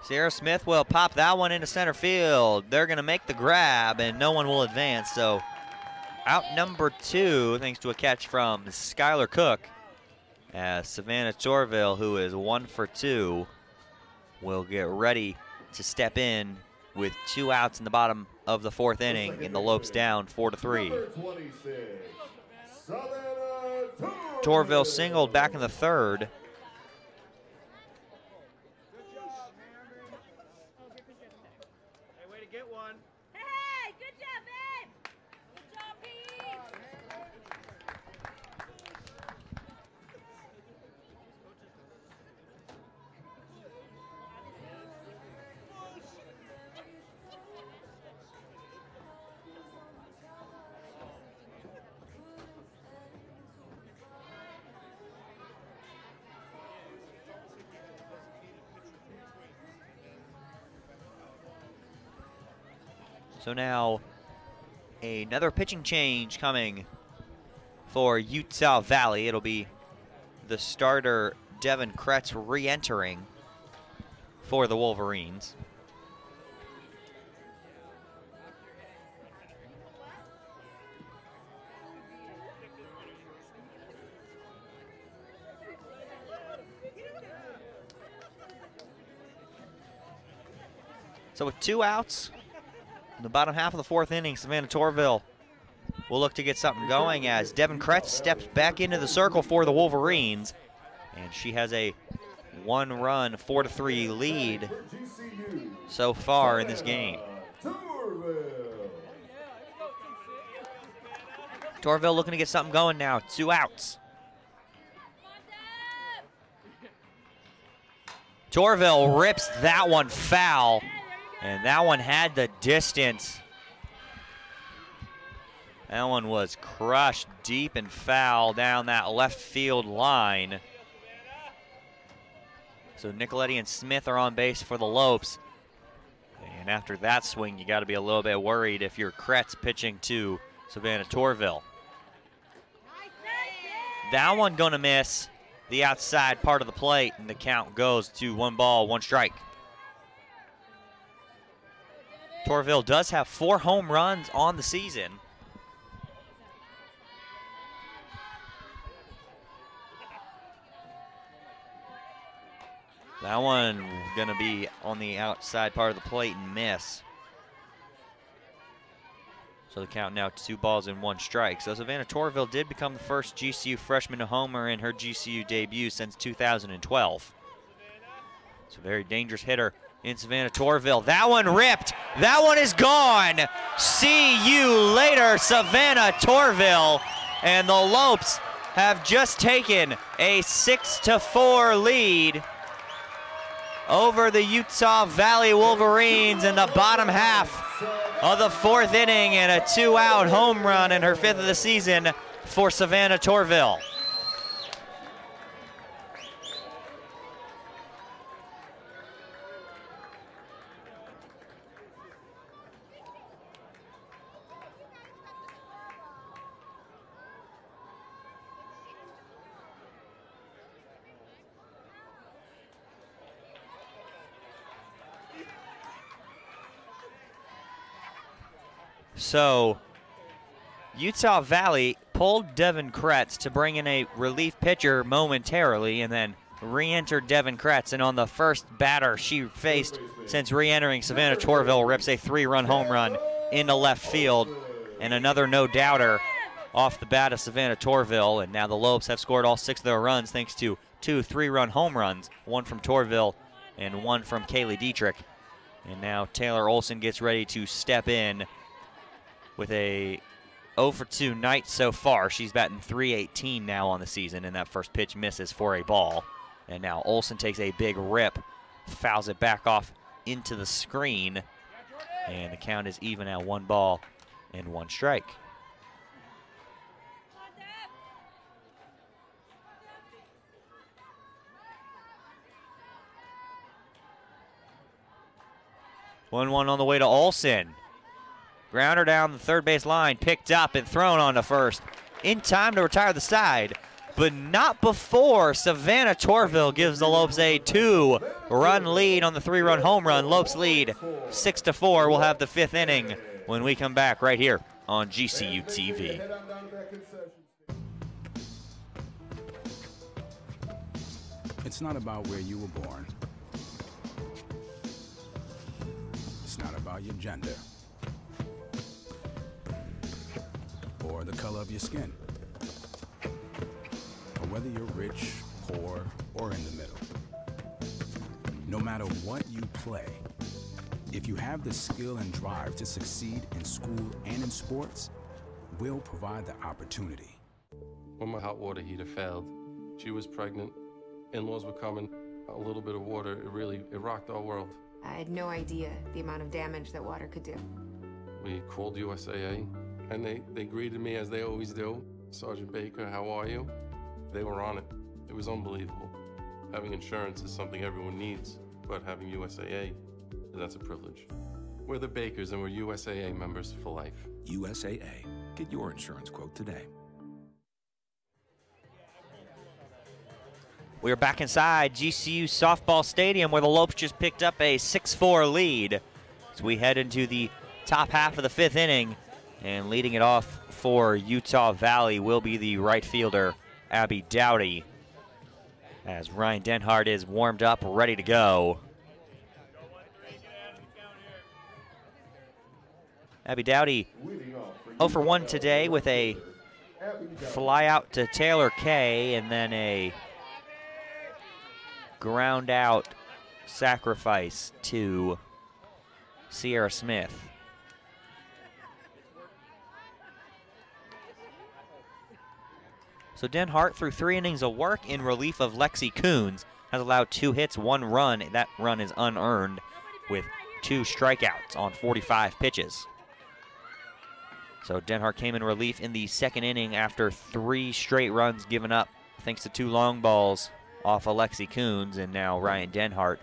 Sierra Smith will pop that one into center field. They're going to make the grab, and no one will advance. So out number 2, thanks to a catch from Skylar Cook, as Savannah Torvill, who is 1 for 2, will get ready to step in with 2 outs in the bottom of the 4th inning, and the Lopes down 4-3. Torvill singled back in the 3rd. So now another pitching change coming for Utah Valley. It'll be the starter Devin Kretz re-entering for the Wolverines. So with 2 outs in the bottom half of the 4th inning, Savannah Torvill will look to get something going as Devin Kretz steps back into the circle for the Wolverines. And she has a 1-run, 4-3 lead so far in this game. Torvill looking to get something going now. 2 outs. Torvill rips that one foul, and that one had the distance. That one was crushed deep and foul down that left field line. So Nicoletti and Smith are on base for the Lopes. And after that swing, you got to be a little bit worried if you're Kretz pitching to Savannah Torvill. That one going to miss the outside part of the plate, and the count goes to 1 ball, 1 strike. Torvill does have 4 home runs on the season. That one gonna be on the outside part of the plate and miss. So the count now 2 balls and 1 strike. So Savannah Torvill did become the first GCU freshman to homer in her GCU debut since 2012. It's a very dangerous hitter in Savannah Torvill. That one ripped. That one is gone. See you later, Savannah Torvill. And the Lopes have just taken a 6-4 lead over the Utah Valley Wolverines in the bottom half of the 4th inning, and a 2-out home run in her 5th of the season for Savannah Torvill. So Utah Valley pulled Devin Kretz to bring in a relief pitcher momentarily and then re-entered Devin Kretz. And on the first batter she faced since re-entering, Savannah Torvill rips a 3-run home run into left field. And another no-doubter off the bat of Savannah Torvill. And now the Lopes have scored all 6 of their runs thanks to 2 3-run home runs, 1 from Torvill and 1 from Kaylee Dietrich. And now Taylor Olson gets ready to step in with a 0-for-2 night so far. She's batting .318 now on the season, and that first pitch misses for a ball. And now Olson takes a big rip, fouls it back off into the screen, and the count is even at 1 ball and 1 strike. One on the way to Olson. Grounder down the third base line, picked up and thrown on to first. In time to retire the side, but not before Savannah Torvill gives the Lopes a 2-run lead on the 3-run home run. Lopes lead 6-4. We'll have the 5th inning when we come back right here on GCU TV. It's not about where you were born. It's not about your gender or the color of your skin, or whether you're rich, poor, or in the middle. No matter what you play, if you have the skill and drive to succeed in school and in sports, we'll provide the opportunity. When my hot water heater failed, she was pregnant, in-laws were coming, a little bit of water, it rocked our world. I had no idea the amount of damage that water could do. We called USAA, and they greeted me as they always do. Sergeant Baker, how are you? They were on it. It was unbelievable. Having insurance is something everyone needs, but having USAA, that's a privilege. We're the Bakers, and we're USAA members for life. USAA. Get your insurance quote today. We are back inside GCU Softball Stadium where the Lopes just picked up a 6-4 lead as we head into the top half of the 5th inning. And leading it off for Utah Valley will be the right fielder, Abby Dowdy, as Ryan Denhart is warmed up, ready to go. Abby Dowdy 0-for-1 today with a fly out to Taylor Kay and then a ground out sacrifice to Sierra Smith. So Denhart, through 3 innings of work in relief of Lexi Coons, has allowed 2 hits, 1 run. That run is unearned with 2 strikeouts on 45 pitches. So Denhart came in relief in the 2nd inning after 3 straight runs given up thanks to 2 long balls off Alexi Coons, and now Ryan Denhart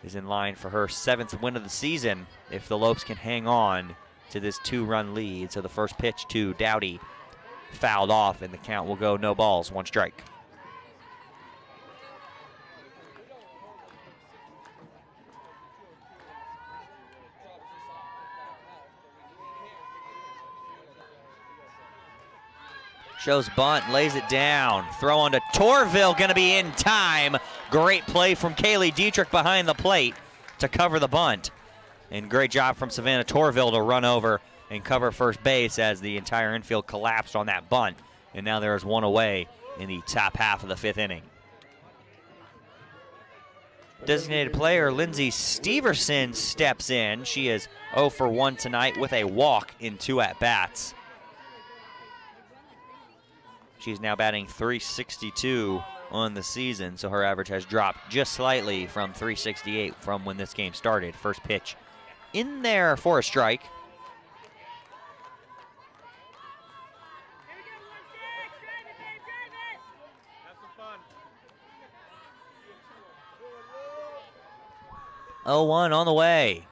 is in line for her 7th win of the season if the Lopes can hang on to this 2-run lead. So the first pitch to Dowdy fouled off, and the count will go no balls, 1 strike. Shows bunt, lays it down. Throw on to Torvill, going to be in time. Great play from Kaylee Dietrich behind the plate to cover the bunt. And great job from Savannah Torvill to run over and cover first base as the entire infield collapsed on that bunt. And now there is one away in the top half of the 5th inning. Designated player Lindsay Steverson steps in. She is 0 for 1 tonight with a walk in 2 at-bats. She's now batting .362 on the season, so her average has dropped just slightly from .368 from when this game started. First pitch in there for a strike. Oh, 0-1 on the way.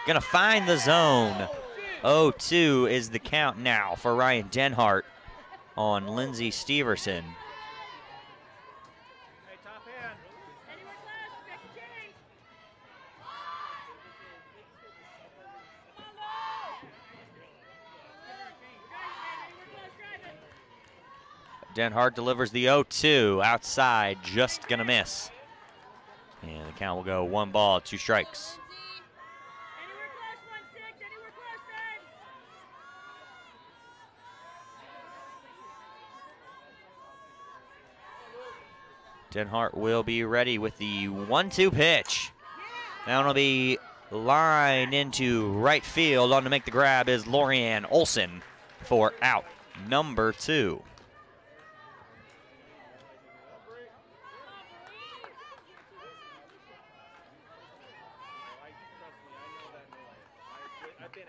Gonna find the zone. 0-2 is the count now for Ryan Denhart on Lindsay Steverson. Denhart delivers the 0-2 outside, just gonna miss. And the count will go 1 ball, 2 strikes. Denhart will be ready with the 1-2 pitch. That will be lined into right field. On to make the grab is Lorianne Olson for out number 2.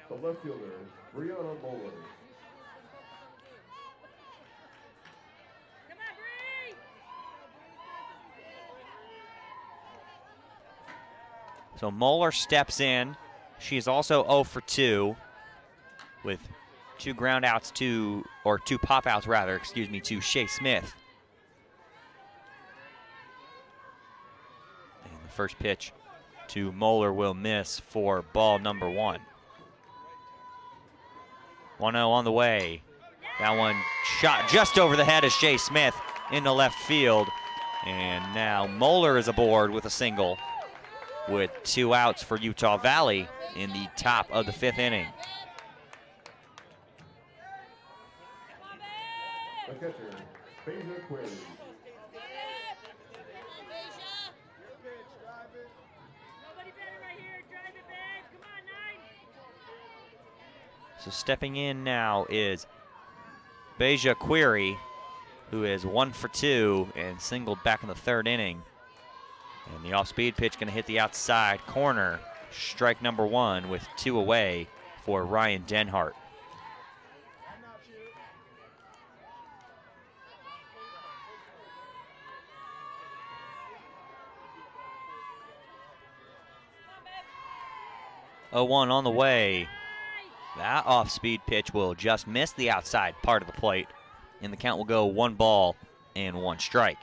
The left fielder, Brianna Moeller. So Moeller steps in. She is also 0 for 2 with 2 ground outs to, or 2 pop outs rather, excuse me, to Shea Smith. And the first pitch to Moeller will miss for ball number 1. 1-0 on the way. That one shot just over the head of Shea Smith into left field. And now Moeller is aboard with a single, with 2 outs for Utah Valley in the top of the 5th inning. The catcher, Beja Query. So stepping in now is Beja Query, who is 1 for 2 and singled back in the 3rd inning. And the off-speed pitch going to hit the outside corner. Strike number 1 with 2 away for Ryan Denhart. Oh, 1 on the way. That off-speed pitch will just miss the outside part of the plate, and the count will go 1 ball and 1 strike.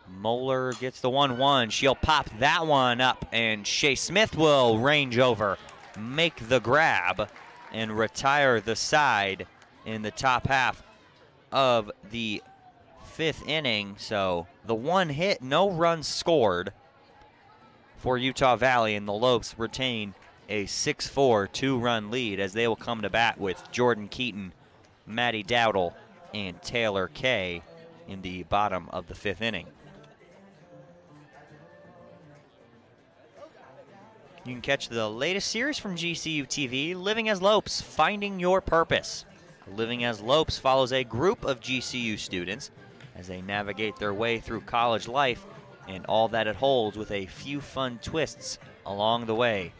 Moeller gets the 1-1. She'll pop that one up, and Shea Smith will range over, make the grab, and retire the side in the top half of the 5th inning. So the 1 hit, no runs scored for Utah Valley, and the Lopes retain a 6-4 2-run lead as they will come to bat with Jordan Keaton, Maddie Dowdle, and Taylor Kay in the bottom of the 5th inning. You can catch the latest series from GCU TV, Living as Lopes, Finding Your Purpose. Living as Lopes follows a group of GCU students as they navigate their way through college life and all that it holds, with a few fun twists along the way.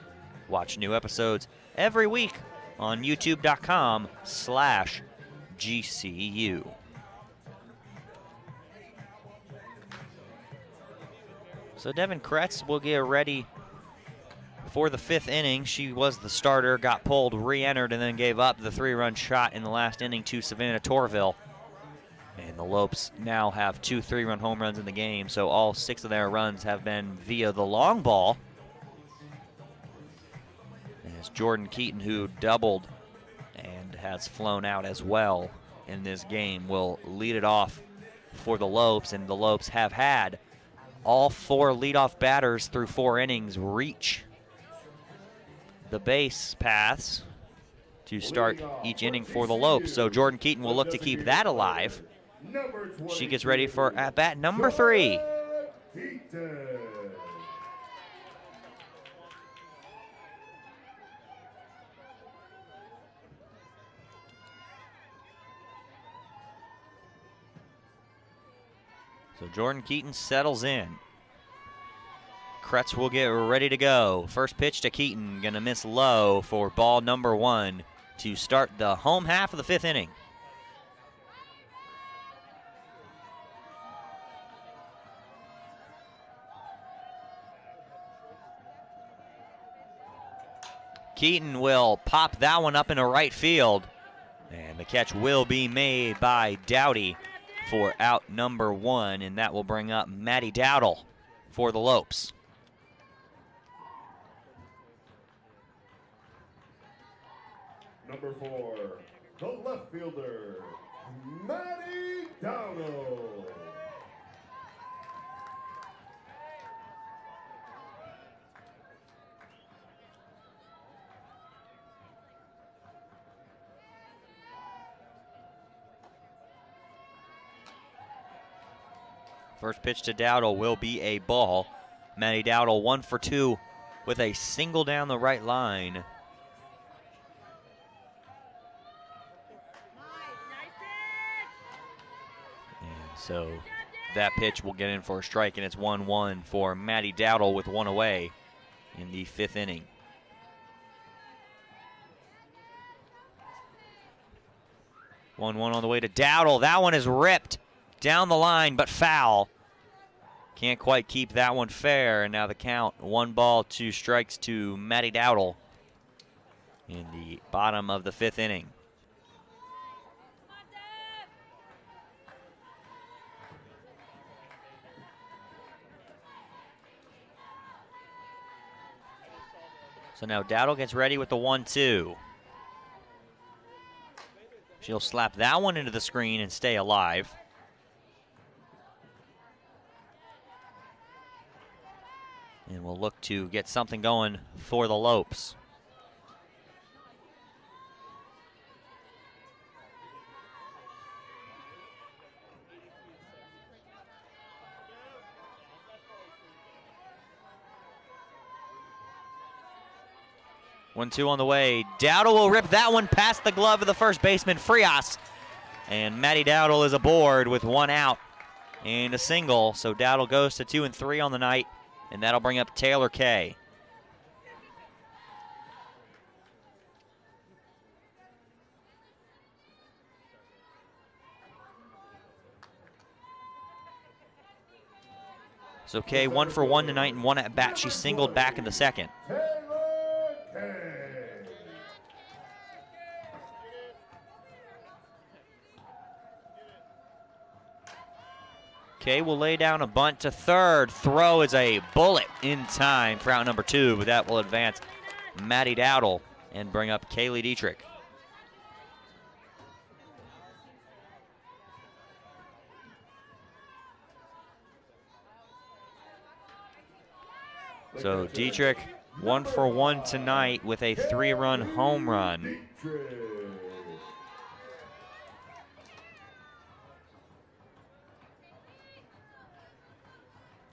Watch new episodes every week on youtube.com/GCU. So Devin Kretz will get ready for the 5th inning. She was the starter, got pulled, re-entered, and then gave up the 3-run shot in the last inning to Savannah Torvill. And And the Lopes now have 2 3-run home runs in the game, so all 6 of their runs have been via the long ball. And it's Jordan Keaton, who doubled and has flown out as well in this game, will lead it off for the Lopes, and the Lopes have had all 4 leadoff batters through 4 innings reach the base paths to start each inning for the Lopes. So Jordan Keaton will look to keep that alive. She gets ready for at-bat number 3. So Jordan Keaton settles in. Kretz will get ready to go. First pitch to Keaton, gonna miss low for ball number 1 to start the home half of the 5th inning. Keaton will pop that one up into right field, and the catch will be made by Dowdy for out number 1, and that will bring up Maddie Dowdle for the Lopes. Number 4, the left fielder, Maddie Dowdle. First pitch to Dowdle will be a ball. Maddie Dowdle 1 for 2 with a single down the right line. And so that pitch will get in for a strike, and it's 1-1 for Maddie Dowdle with 1 away in the 5th inning. One on the way to Dowdle. That one is ripped down the line, but foul. Can't quite keep that one fair, and now the count, 1 ball, 2 strikes to Maddie Dowdle in the bottom of the 5th inning. So now Dowdle gets ready with the 1-2. She'll slap that one into the screen and stay alive. And we'll look to get something going for the Lopes. One-two on the way. Dowdle will rip that one past the glove of the first baseman, Frias. And Maddie Dowdle is aboard with 1 out and a single. So Dowdle goes to 2 and 3 on the night, and that'll bring up Taylor Kay. So Kay 1 for 1 tonight and 1 at bat. She singled back in the 2nd. Kay will lay down a bunt to 3rd. Throw is a bullet in time for out number 2, but that will advance Maddie Dowdle and bring up Kaylee Dietrich. So Dietrich 1 for 1 tonight with a 3-run home run.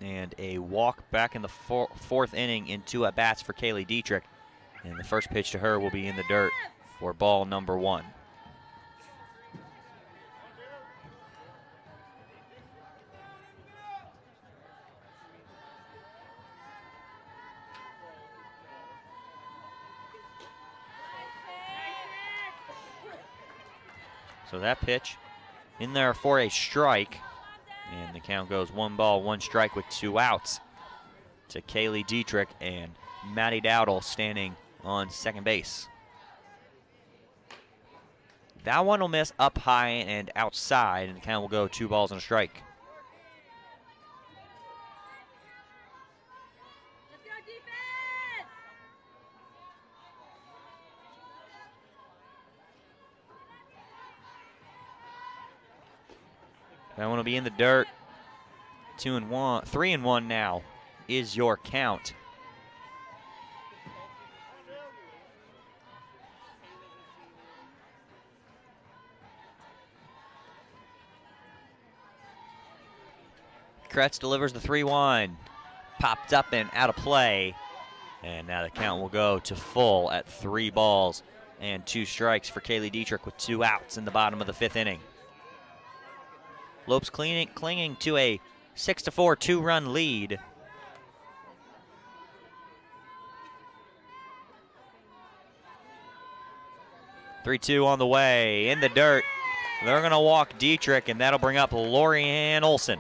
And a walk back in the 4th inning in 2 at-bats for Kaylee Dietrich. And the first pitch to her will be in the dirt for ball number 1. So that pitch in there for a strike. And the count goes 1 ball, 1 strike with 2 outs to Kaylee Dietrich and Maddie Dowdle standing on second base. That one will miss up high and outside, and the count will go 2 balls and a strike. That one will be in the dirt. 2-1, 3-1 now is your count. Kretz delivers the 3-1. Popped up and out of play. And now the count will go to full at 3 balls and 2 strikes for Kaylee Dietrich with 2 outs in the bottom of the 5th inning. Lopes clinging to a 6-4 2-run lead. (3-2) on the way, in the dirt. They're going to walk Dietrich, and that'll bring up Lorianne Olson.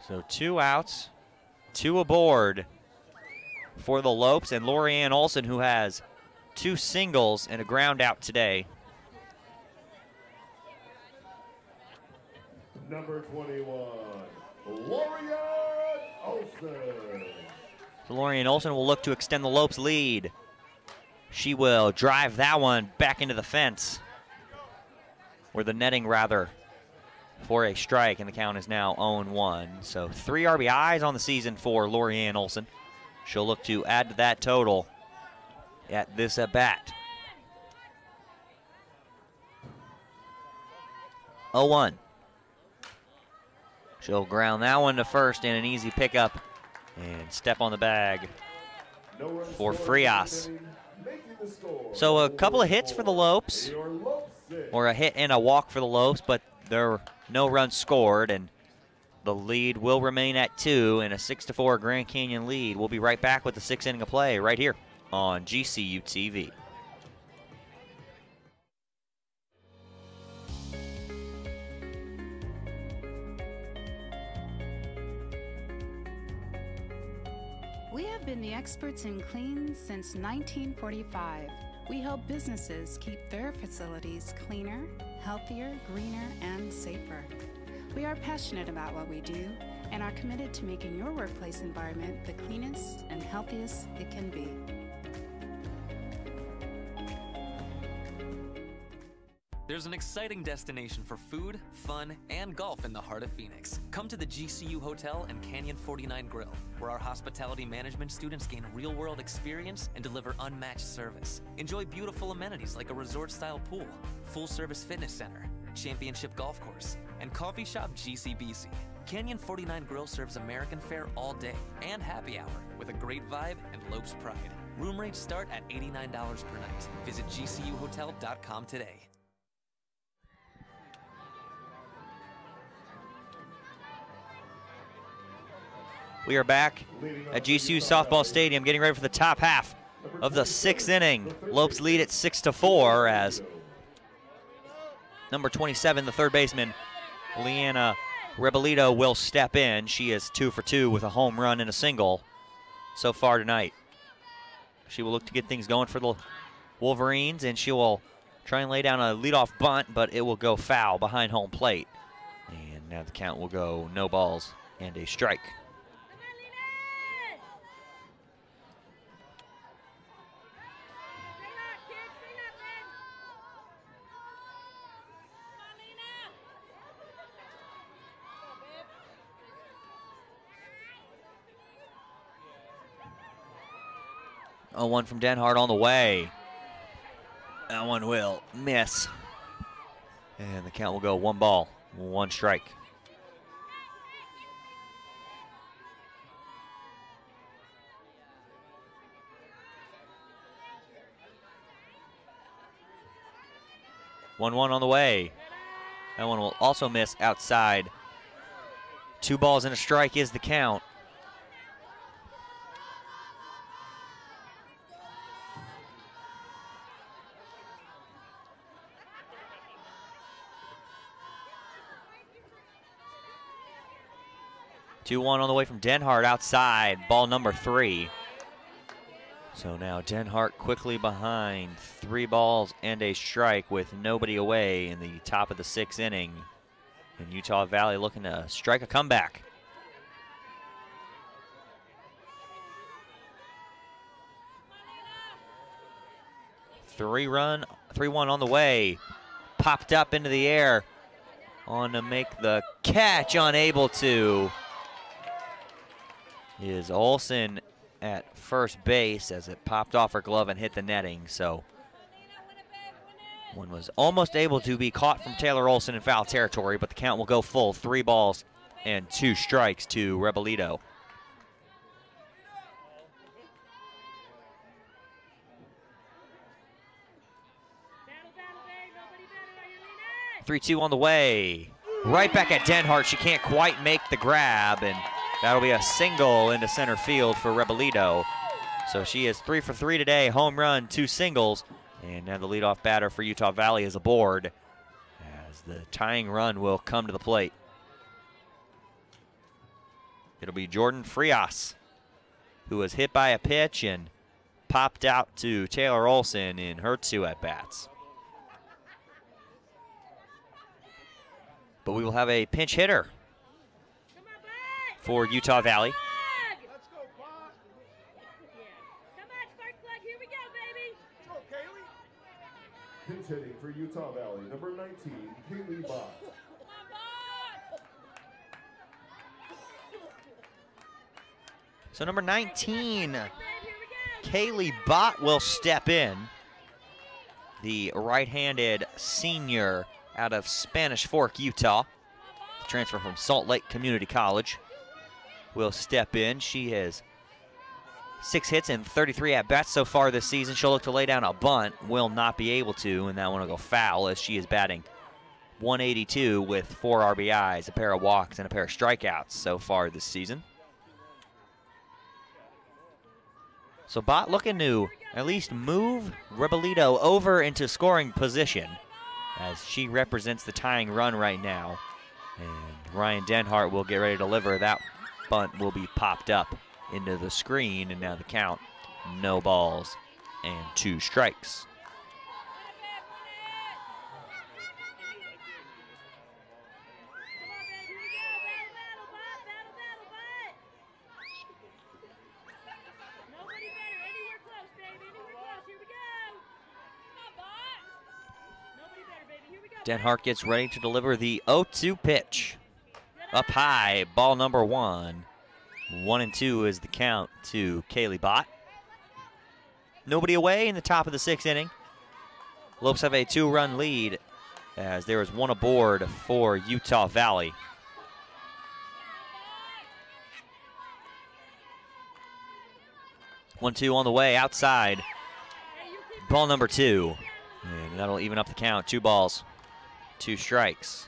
So 2 outs, 2 aboard for the Lopes, and Lorianne Olson, who has 2 singles and a ground out today. Number 21, Lorianne Olson. So Lorianne Olson will look to extend the Lopes lead. She will drive that one back into the fence, or the netting rather, for a strike, and the count is now 0-1. So 3 RBIs on the season for Lorianne Olson. She'll look to add to that total at this at-bat. 0-1. She'll ground that one to first in an easy pickup and step on the bag for Frias. So a couple of hits for the Lopes, or a hit and a walk for the Lopes, but there are no runs scored, and the lead will remain at 2 in a 6-4 Grand Canyon lead. We'll be right back with the 6th inning of play right here on GCU TV. We have been the experts in clean since 1945. We help businesses keep their facilities cleaner, healthier, greener, and safer. We are passionate about what we do and are committed to making your workplace environment the cleanest and healthiest it can be. There's an exciting destination for food, fun, and golf in the heart of Phoenix. Come to the GCU Hotel and Canyon 49 Grill, where our hospitality management students gain real-world experience and deliver unmatched service. Enjoy beautiful amenities like a resort-style pool, full-service fitness center, championship golf course, and coffee shop GCBC. Canyon 49 Grill serves American fare all day and happy hour with a great vibe and Lopes pride. Room rates start at $89 per night. Visit GCUHotel.com today. We are back at GCU Softball Stadium, getting ready for the top half of the 6th inning. Lopes lead at 6-4 as number 27, the third baseman, Leanna Rebelito, will step in. She is 2 for 2 with a home run and a single so far tonight. She will look to get things going for the Wolverines, and she will try and lay down a leadoff bunt, but it will go foul behind home plate. And now the count will go no balls and a strike. Oh, 1 from Denhart on the way. That one will miss. And the count will go 1 ball, 1 strike. One on the way. That one will also miss outside. 2 balls and a strike is the count. 2-1 on the way from Denhart outside, ball number 3. So now Denhart quickly behind, 3 balls and a strike with nobody away in the top of the 6th inning. And Utah Valley looking to strike a comeback. Three-1 on the way. Popped up into the air. On to make the catch, unable to. Is Olsen at first base as it popped off her glove and hit the netting. So one was almost able to be caught from Taylor Olsen in foul territory, but the count will go full. 3 balls and 2 strikes to Rebelito. Three-2 on the way. Right back at Denhart. She can't quite make the grab, and that'll be a single into center field for Rebelito. So she is 3 for 3 today. Home run, 2 singles. And now the leadoff batter for Utah Valley is aboard as the tying run will come to the plate. It'll be Jordan Frias, who was hit by a pitch and popped out to Taylor Olsen in her 2 at-bats. But we will have a pinch hitter for Utah Valley. Pinch hitting for Utah Valley, number 19, Kaylee Bott. So number 19, Kaylee Bott will step in. The right-handed senior out of Spanish Fork, Utah. Transfer from Salt Lake Community College will step in. She has 6 hits and 33 at-bats so far this season. She'll look to lay down a bunt. Will not be able to, and that one will go foul as she is batting .182 with 4 RBIs, a pair of walks, and a pair of strikeouts so far this season. So Bott looking to at least move Rebelito over into scoring position as she represents the tying run right now. And Ryan Denhart will get ready to deliver. That bunt will be popped up into the screen, and now the count, no balls and 2 strikes. Denhart gets ready to deliver the 0-2 pitch. Up high, ball number 1. 1-2 is the count to Kaylee Bott. Nobody away in the top of the 6th inning. Lopes have a 2-run lead as there is 1 aboard for Utah Valley. One-two on the way outside. Ball number 2. And that'll even up the count. 2 balls, 2 strikes.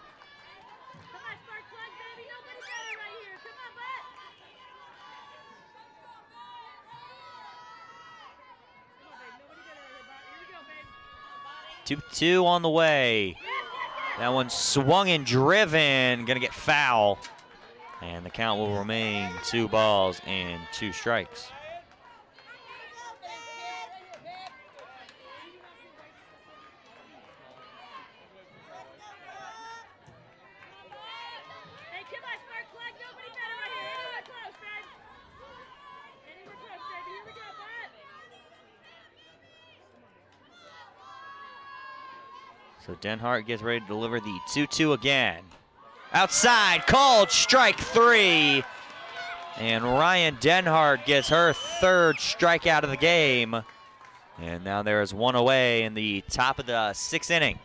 Two on the way. That one swung and driven. Gonna get foul. And the count will remain 2 balls and 2 strikes. So Denhart gets ready to deliver the 2-2 again. Outside, called strike 3. And Ryan Denhart gets her 3rd strikeout of the game. And now there is 1 away in the top of the 6th inning.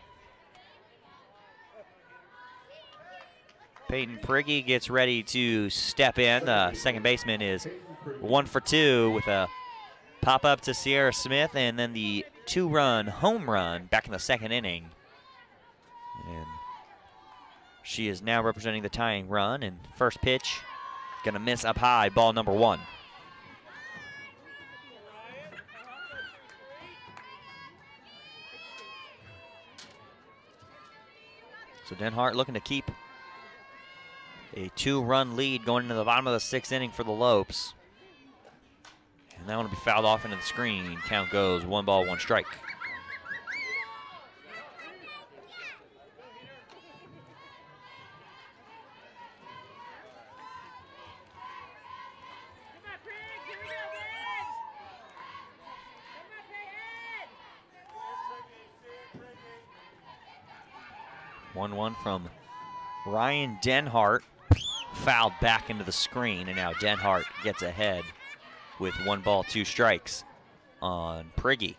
Peyton Prigge gets ready to step in. The second baseman is 1 for 2 with a pop-up to Sierra Smith and then the 2-run home run back in the 2nd inning. And she is now representing the tying run, and first pitch gonna miss up high, ball number 1. So Denhart looking to keep A 2-run lead going into the bottom of the 6th inning for the Lopes. And that one will be fouled off into the screen. Count goes 1 ball, 1 strike. One from Ryan Denhart, fouled back into the screen, and now Denhart gets ahead with 1 ball, 2 strikes on Priggy.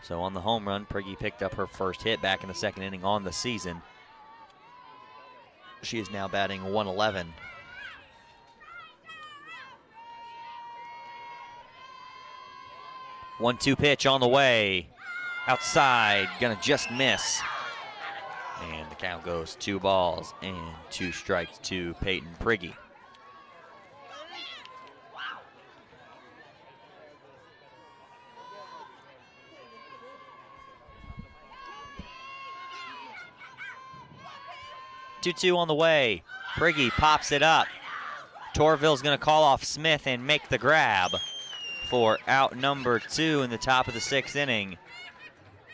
So on the home run, Priggy picked up her first hit back in the 2nd inning on the season. She is now batting 111. One-two pitch on the way. Outside, gonna just miss. And the count goes 2 balls and 2 strikes to Peyton Priggy. Two-two on the way. Priggy pops it up. Torvill's gonna call off Smith and make the grab for out number 2 in the top of the 6th inning.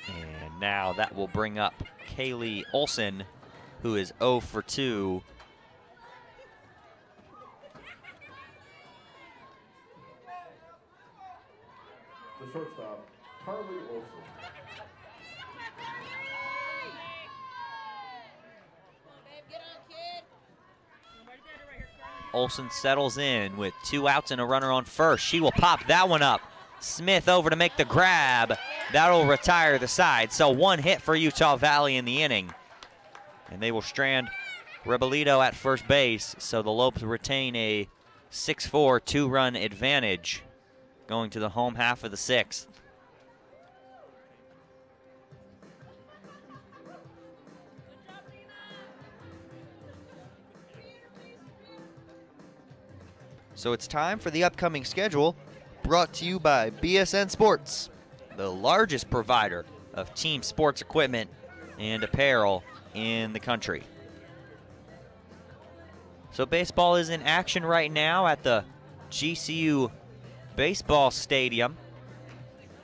And now that will bring up Kaylee Olson, who is 0 for 2. The shortstop, Carly Olson. Olson settles in with 2 outs and a runner on first. She will pop that one up. Smith over to make the grab. That'll retire the side. So 1 hit for Utah Valley in the inning. And they will strand Rebelito at first base. So the Lopes retain a 6-4 2-run advantage going to the home half of the 6th. So it's time for the upcoming schedule, brought to you by BSN Sports, the largest provider of team sports equipment and apparel in the country. So baseball is in action right now at the GCU Baseball Stadium.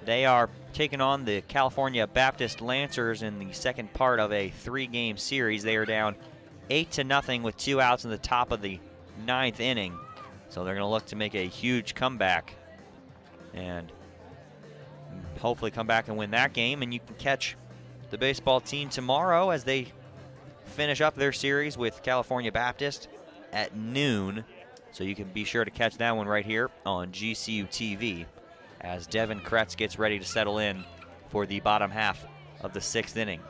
They are taking on the California Baptist Lancers in the second part of a 3-game series. They are down 8-0 with 2 outs in the top of the 9th inning. So they're going to look to make a huge comeback and hopefully come back and win that game. And you can catch the baseball team tomorrow as they finish up their series with California Baptist at noon. So you can be sure to catch that one right here on GCU TV as Devin Kretz gets ready to settle in for the bottom half of the 6th inning.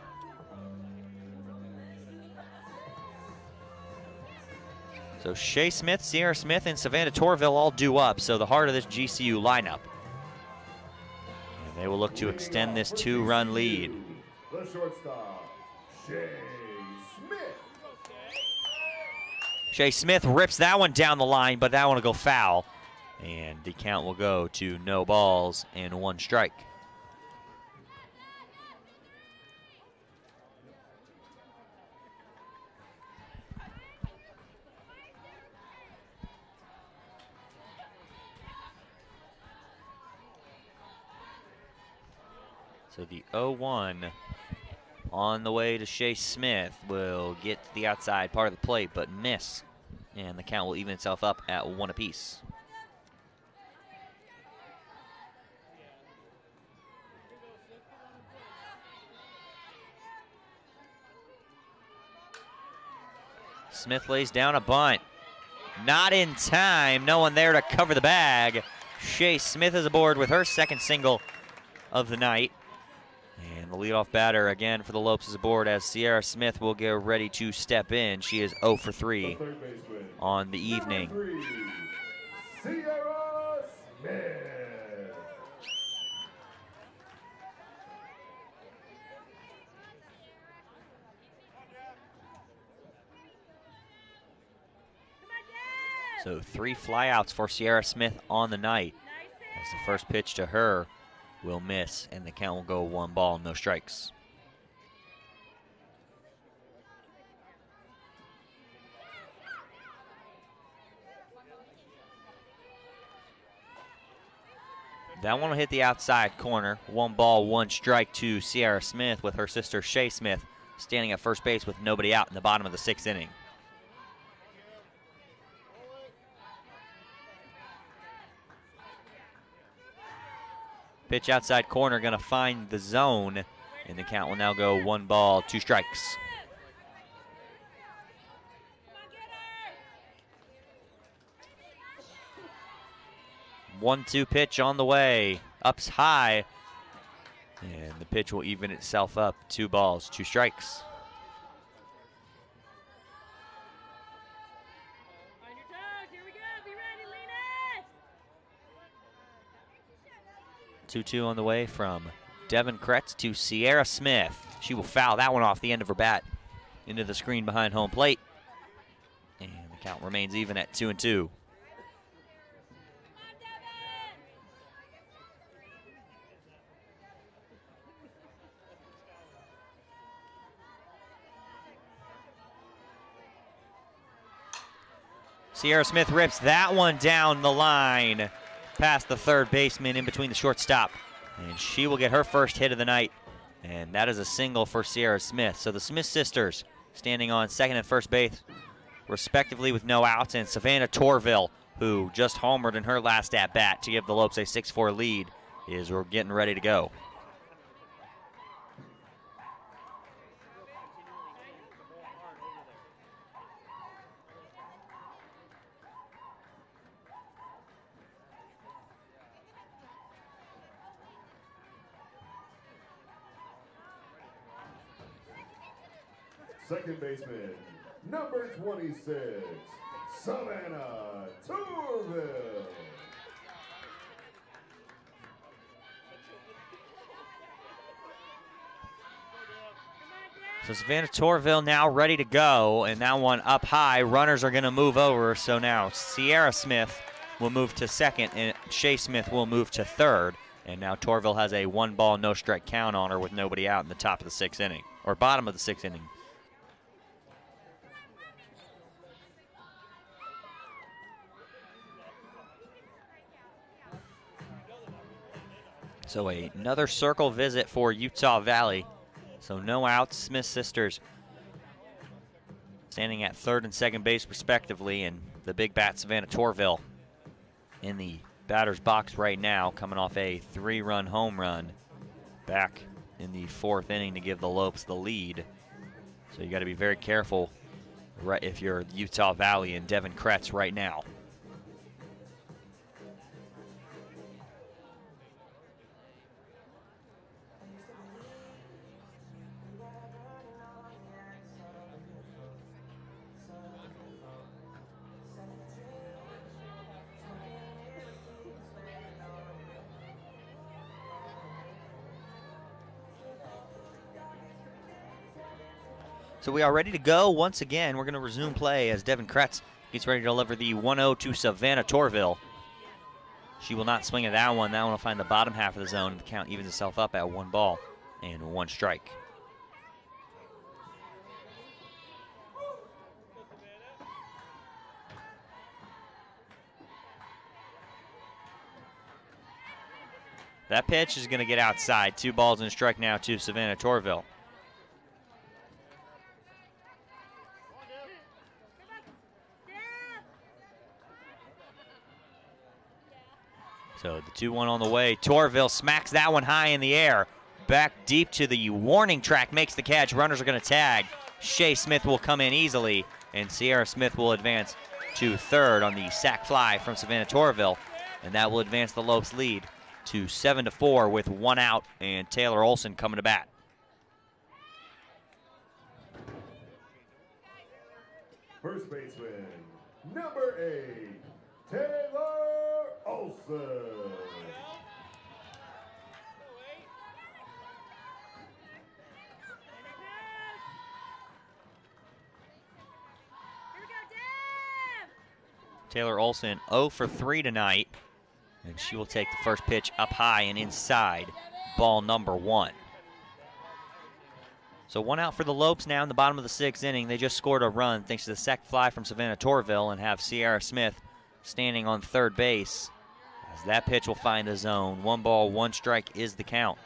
So Shea Smith, Sierra Smith, and Savannah Torvill all due up. So the heart of this GCU lineup. And they will look to extend this 2-run lead. The shortstop, Shea Smith. Shea Smith rips that one down the line, but that one will go foul. And the count will go to 0 balls and 1 strike. So the 0-1 on the way to Shea Smith will get to the outside part of the plate, but miss. And the count will even itself up at 1 apiece. Smith lays down a bunt. Not in time. No one there to cover the bag. Shea Smith is aboard with her 2nd single of the night. And the leadoff batter again for the Lopes is aboard as Sierra Smith will get ready to step in. She is 0 for 3 on the evening. Sierra Smith. So 3 flyouts for Sierra Smith on the night as the first pitch to her will miss, and the count will go 1 ball, no strikes. That one will hit the outside corner. 1 ball, 1 strike to Sierra Smith, with her sister Shay Smith standing at first base with nobody out in the bottom of the 6th inning. Pitch outside corner, going to find the zone, and the count will now go 1 ball, 2 strikes. One-two pitch on the way, ups high, and the pitch will even itself up. 2 balls, 2 strikes. 2-2 on the way from Devin Kretz to Sierra Smith. She will foul that one off the end of her bat into the screen behind home plate. And the count remains even at 2-2. Sierra Smith rips that one down the line past the third baseman in between the shortstop. And she will get her first hit of the night. And that is a single for Sierra Smith. So the Smith sisters standing on second and first base respectively with no outs. And Savannah Torvill, who just homered in her last at-bat to give the Lopes a 6-4 lead, is getting ready to go. Second baseman, number 26, Savannah Torvill. So Savannah Torvill now ready to go, and that one up high. Runners are going to move over, so now Sierra Smith will move to second, and Shay Smith will move to third. And now Torvill has a 1 ball, no strike count on her with nobody out in the top of the 6th inning, or bottom of the 6th inning. So another circle visit for Utah Valley. So no outs, Smith sisters standing at third and second base respectively, and the big bat Savannah Torvill in the batter's box right now, coming off a 3-run home run back in the 4th inning to give the Lopes the lead. So you got to be very careful right if you're Utah Valley and Devin Kretz right now. So we are ready to go once again. We're going to resume play as Devin Kretz gets ready to deliver the 1-0 to Savannah Torvill. She will not swing at that one. That one will find the bottom half of the zone. The count evens itself up at 1 ball and 1 strike. That pitch is going to get outside. 2 balls and a strike now to Savannah Torvill. So the 2-1 on the way. Torvill smacks that one high in the air. Back deep to the warning track, makes the catch. Runners are going to tag. Shay Smith will come in easily, and Sierra Smith will advance to third on the sac fly from Savannah Torvill, and that will advance the Lopes lead to 7-4 with 1 out, and Taylor Olson coming to bat. First baseman, number 8, Taylor Olson. Taylor Olson 0 for 3 tonight, and she will take the first pitch up high and inside, ball number 1. So 1 out for the Lopes now in the bottom of the 6th inning. They just scored a run thanks to the sac fly from Savannah Torvill and have Sierra Smith standing on third base As that pitch will find the zone. 1 ball, 1 strike is the count.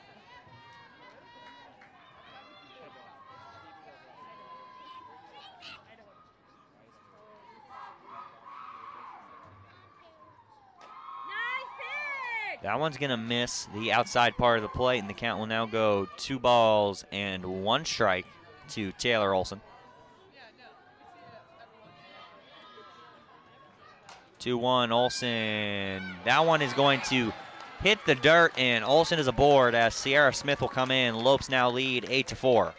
That one's going to miss the outside part of the plate, and the count will now go 2 balls and 1 strike to Taylor Olson. 2-1 Olson. That one is going to hit the dirt, and Olson is aboard as Sierra Smith will come in. Lopes now lead 8-4.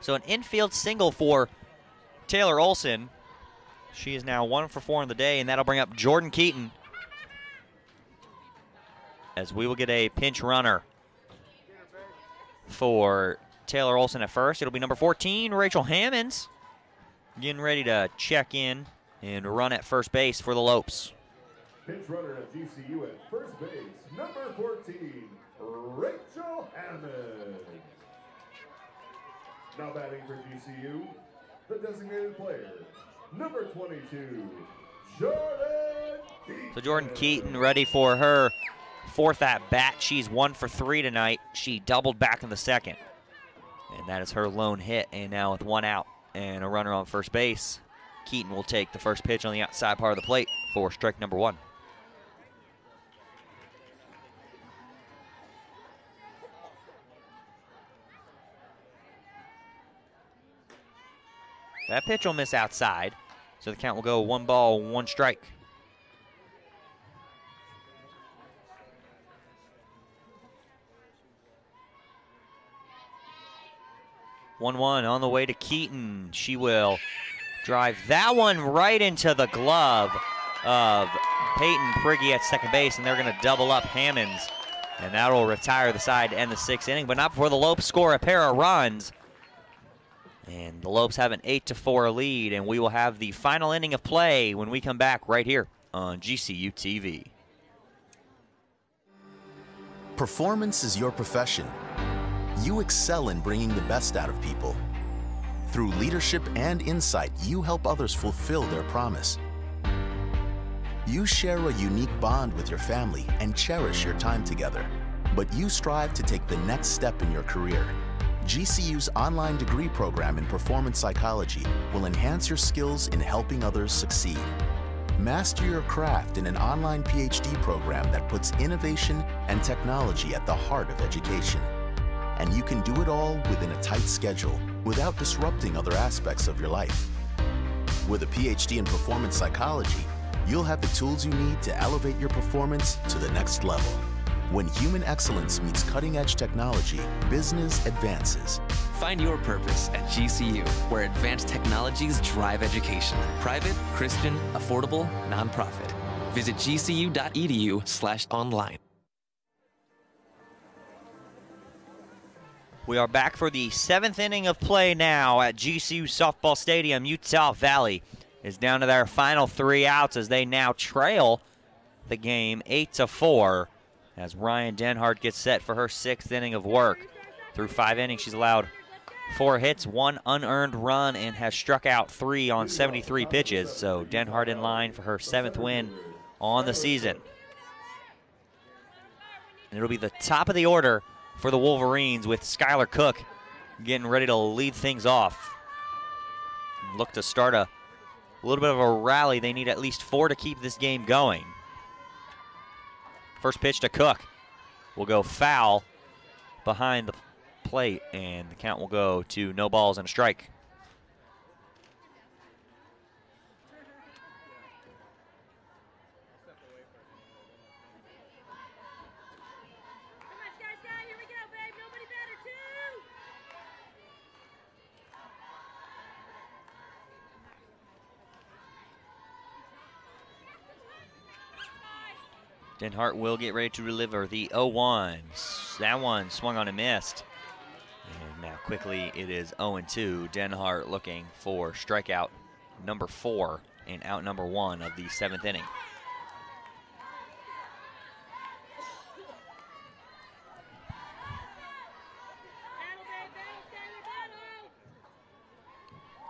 So an infield single for Taylor Olson. She is now 1 for 4 in the day, and that'll bring up Jordan Keaton as we will get a pinch runner for Taylor Olson at first. It'll be number 14, Rachel Hammonds, getting ready to check in and run at first base for the Lopes. Pinch runner at GCU at first base, number 14, Rachel Hammond. Now batting for GCU, the designated player, number 22, Jordan Keaton. So Jordan Keaton ready for her 4th at bat. She's 1 for 3 tonight. She doubled back in the 2nd. And that is her lone hit. And now with 1 out and a runner on first base, Keaton will take the first pitch on the outside part of the plate for strike number 1. That pitch will miss outside, so the count will go 1 ball, 1 strike. One on the way to Keaton. She will drive that one right into the glove of Peyton Prigge at second base, and they're going to double up Hammonds, and that will retire the side to end the 6th inning, but not before the Lopes score a pair of runs. And the Lopes have an 8-4 lead, and we will have the final inning of play when we come back right here on GCU TV. Performance is your profession. You excel in bringing the best out of people. Through leadership and insight, you help others fulfill their promise. You share a unique bond with your family and cherish your time together, but you strive to take the next step in your career. GCU's online degree program in performance psychology will enhance your skills in helping others succeed. Master your craft in an online PhD program that puts innovation and technology at the heart of education. And you can do it all within a tight schedule without disrupting other aspects of your life. With a PhD in performance psychology, you'll have the tools you need to elevate your performance to the next level. When human excellence meets cutting-edge technology, business advances. Find your purpose at GCU, where advanced technologies drive education. Private, Christian, affordable, nonprofit. Visit gcu.edu/online. We are back for the 7th inning of play now at GCU Softball Stadium. Utah Valley is down to their final 3 outs as they now trail the game 8-4. As Ryan Denhart gets set for her 6th inning of work. Through 5 innings, she's allowed 4 hits, 1 unearned run, and has struck out 3 on 73 pitches. So Denhart in line for her 7th win on the season. And it'll be the top of the order for the Wolverines with Skylar Cook getting ready to lead things off. Look to start a little bit of a rally. They need at least 4 to keep this game going. First pitch to Cook will go foul behind the plate, and the count will go to no balls and a strike. Denhart will get ready to deliver the 0-1. That one swung on and missed. And now quickly it is 0-2. Denhart looking for strikeout number 4 and out number 1 of the 7th inning.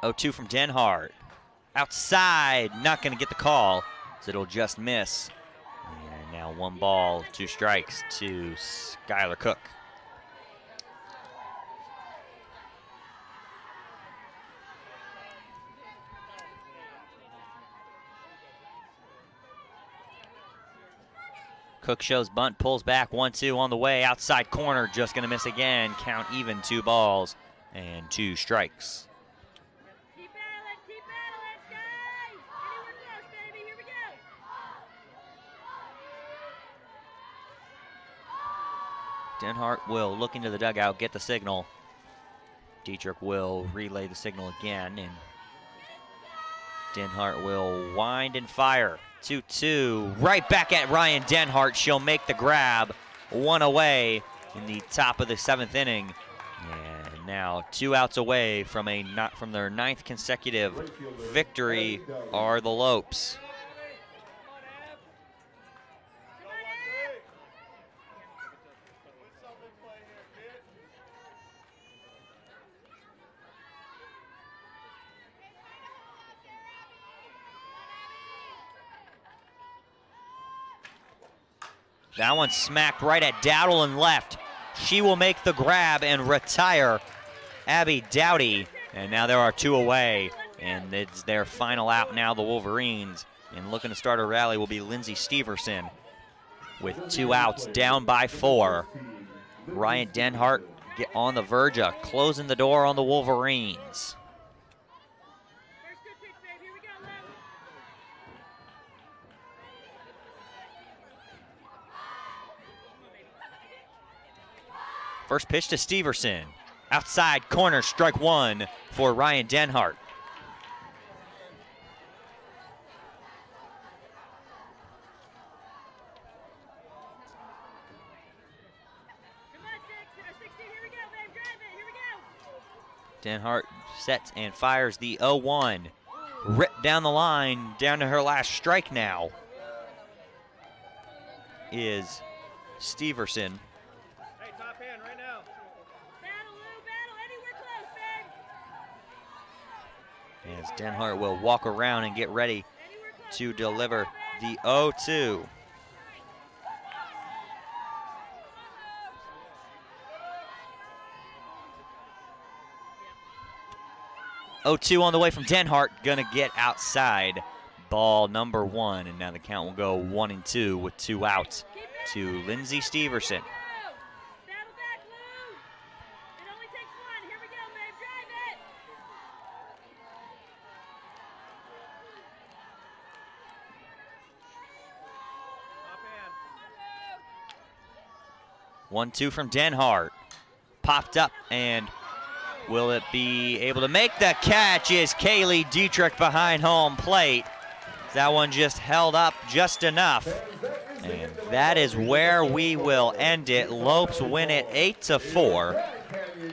0-2 from Denhart. Outside, not going to get the call, so it'll just miss. And now 1 ball, 2 strikes to Skylar Cook. Cook shows bunt, pulls back, 1-2 on the way, outside corner, just going to miss again. Count even, 2 balls and 2 strikes. Keep battling, guys! Anywhere close, baby, here we go! Denhart will look into the dugout, get the signal. Dietrich will relay the signal again, and Denhart will wind and fire. 2-2, right back at Ryan Denhart. She'll make the grab, 1 away in the top of the 7th inning. And now 2 outs away from their 9th consecutive victory are the Lopes. That one smacked right at Dowdle and left. She will make the grab and retire Abby Dowdy. And now there are 2 away, and it's their final out now, the Wolverines. And looking to start a rally will be Lindsay Steverson with 2 outs, down by 4. Ryan Denhart get on the verge of closing the door on the Wolverines. First pitch to Steverson. Outside corner, strike 1 for Ryan Denhart. Denhart sets and fires the 0-1. Ripped down the line, down to her last strike now is Steverson. As Denhart will walk around and get ready to deliver the 0-2. On the way from Denhart, gonna get outside. Ball number 1, and now the count will go 1-2 with 2 outs to Lindsay Steverson. 1-2 from Denhart. Popped up, and will it be able to make the catch? Is Kaylee Dietrich behind home plate. That one just held up just enough. And that is where we will end it. Lopes win it 8-4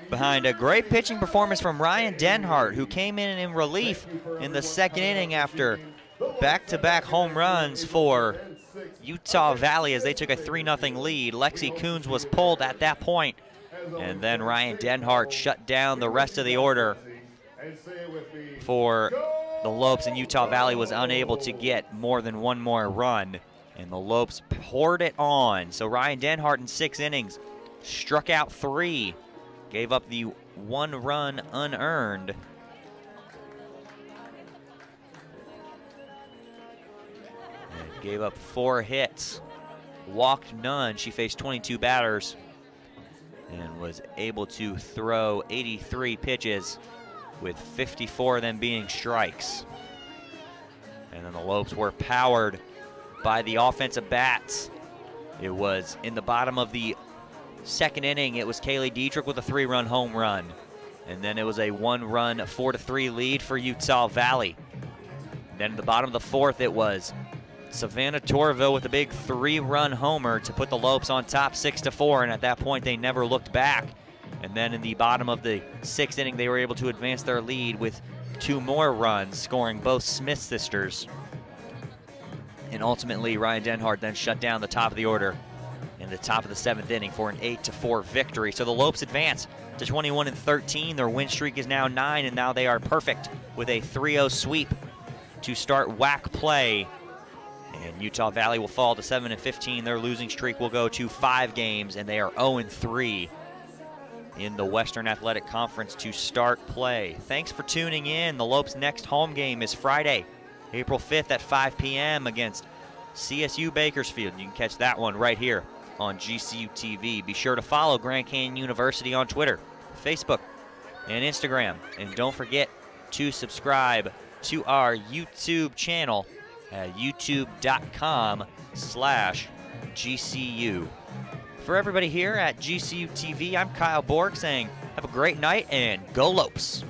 behind a great pitching performance from Ryan Denhart, who came in relief in the 2nd inning after back-to-back home runs for Utah Valley as they took a 3-0 lead. Lexi Coons was pulled at that point, and then Ryan Denhart shut down the rest of the order for the Lopes, and Utah Valley was unable to get more than 1 more run, and the Lopes poured it on. So Ryan Denhart in 6 innings struck out 3, gave up the 1 run unearned. Gave up 4 hits, walked none. She faced 22 batters and was able to throw 83 pitches, with 54 of them being strikes. And then the Lopes were powered by the offensive bats. It was in the bottom of the 2nd inning. It was Kaylee Dietrich with a 3-run home run. And then it was a 1-run 4-3 lead for Utah Valley. Then at the bottom of the 4th, it was Savannah Torvill with a big 3-run homer to put the Lopes on top 6-4, and at that point they never looked back. And then in the bottom of the 6th inning, they were able to advance their lead with 2 more runs, scoring both Smith sisters. And ultimately, Ryan Denhart then shut down the top of the order in the top of the 7th inning for an 8-4 victory. So the Lopes advance to 21-13. Their win streak is now 9, and now they are perfect with a 3-0 sweep to start WAC play. And Utah Valley will fall to 7-15. Their losing streak will go to 5 games, and they are 0-3 in the Western Athletic Conference to start play. Thanks for tuning in. The Lopes' next home game is Friday, April 5th at 5 p.m. against CSU Bakersfield. You can catch that one right here on GCU TV. Be sure to follow Grand Canyon University on Twitter, Facebook, and Instagram. And don't forget to subscribe to our YouTube channel at youtube.com/GCU. For everybody here at GCU TV, I'm Kyle Borg saying have a great night and go Lopes.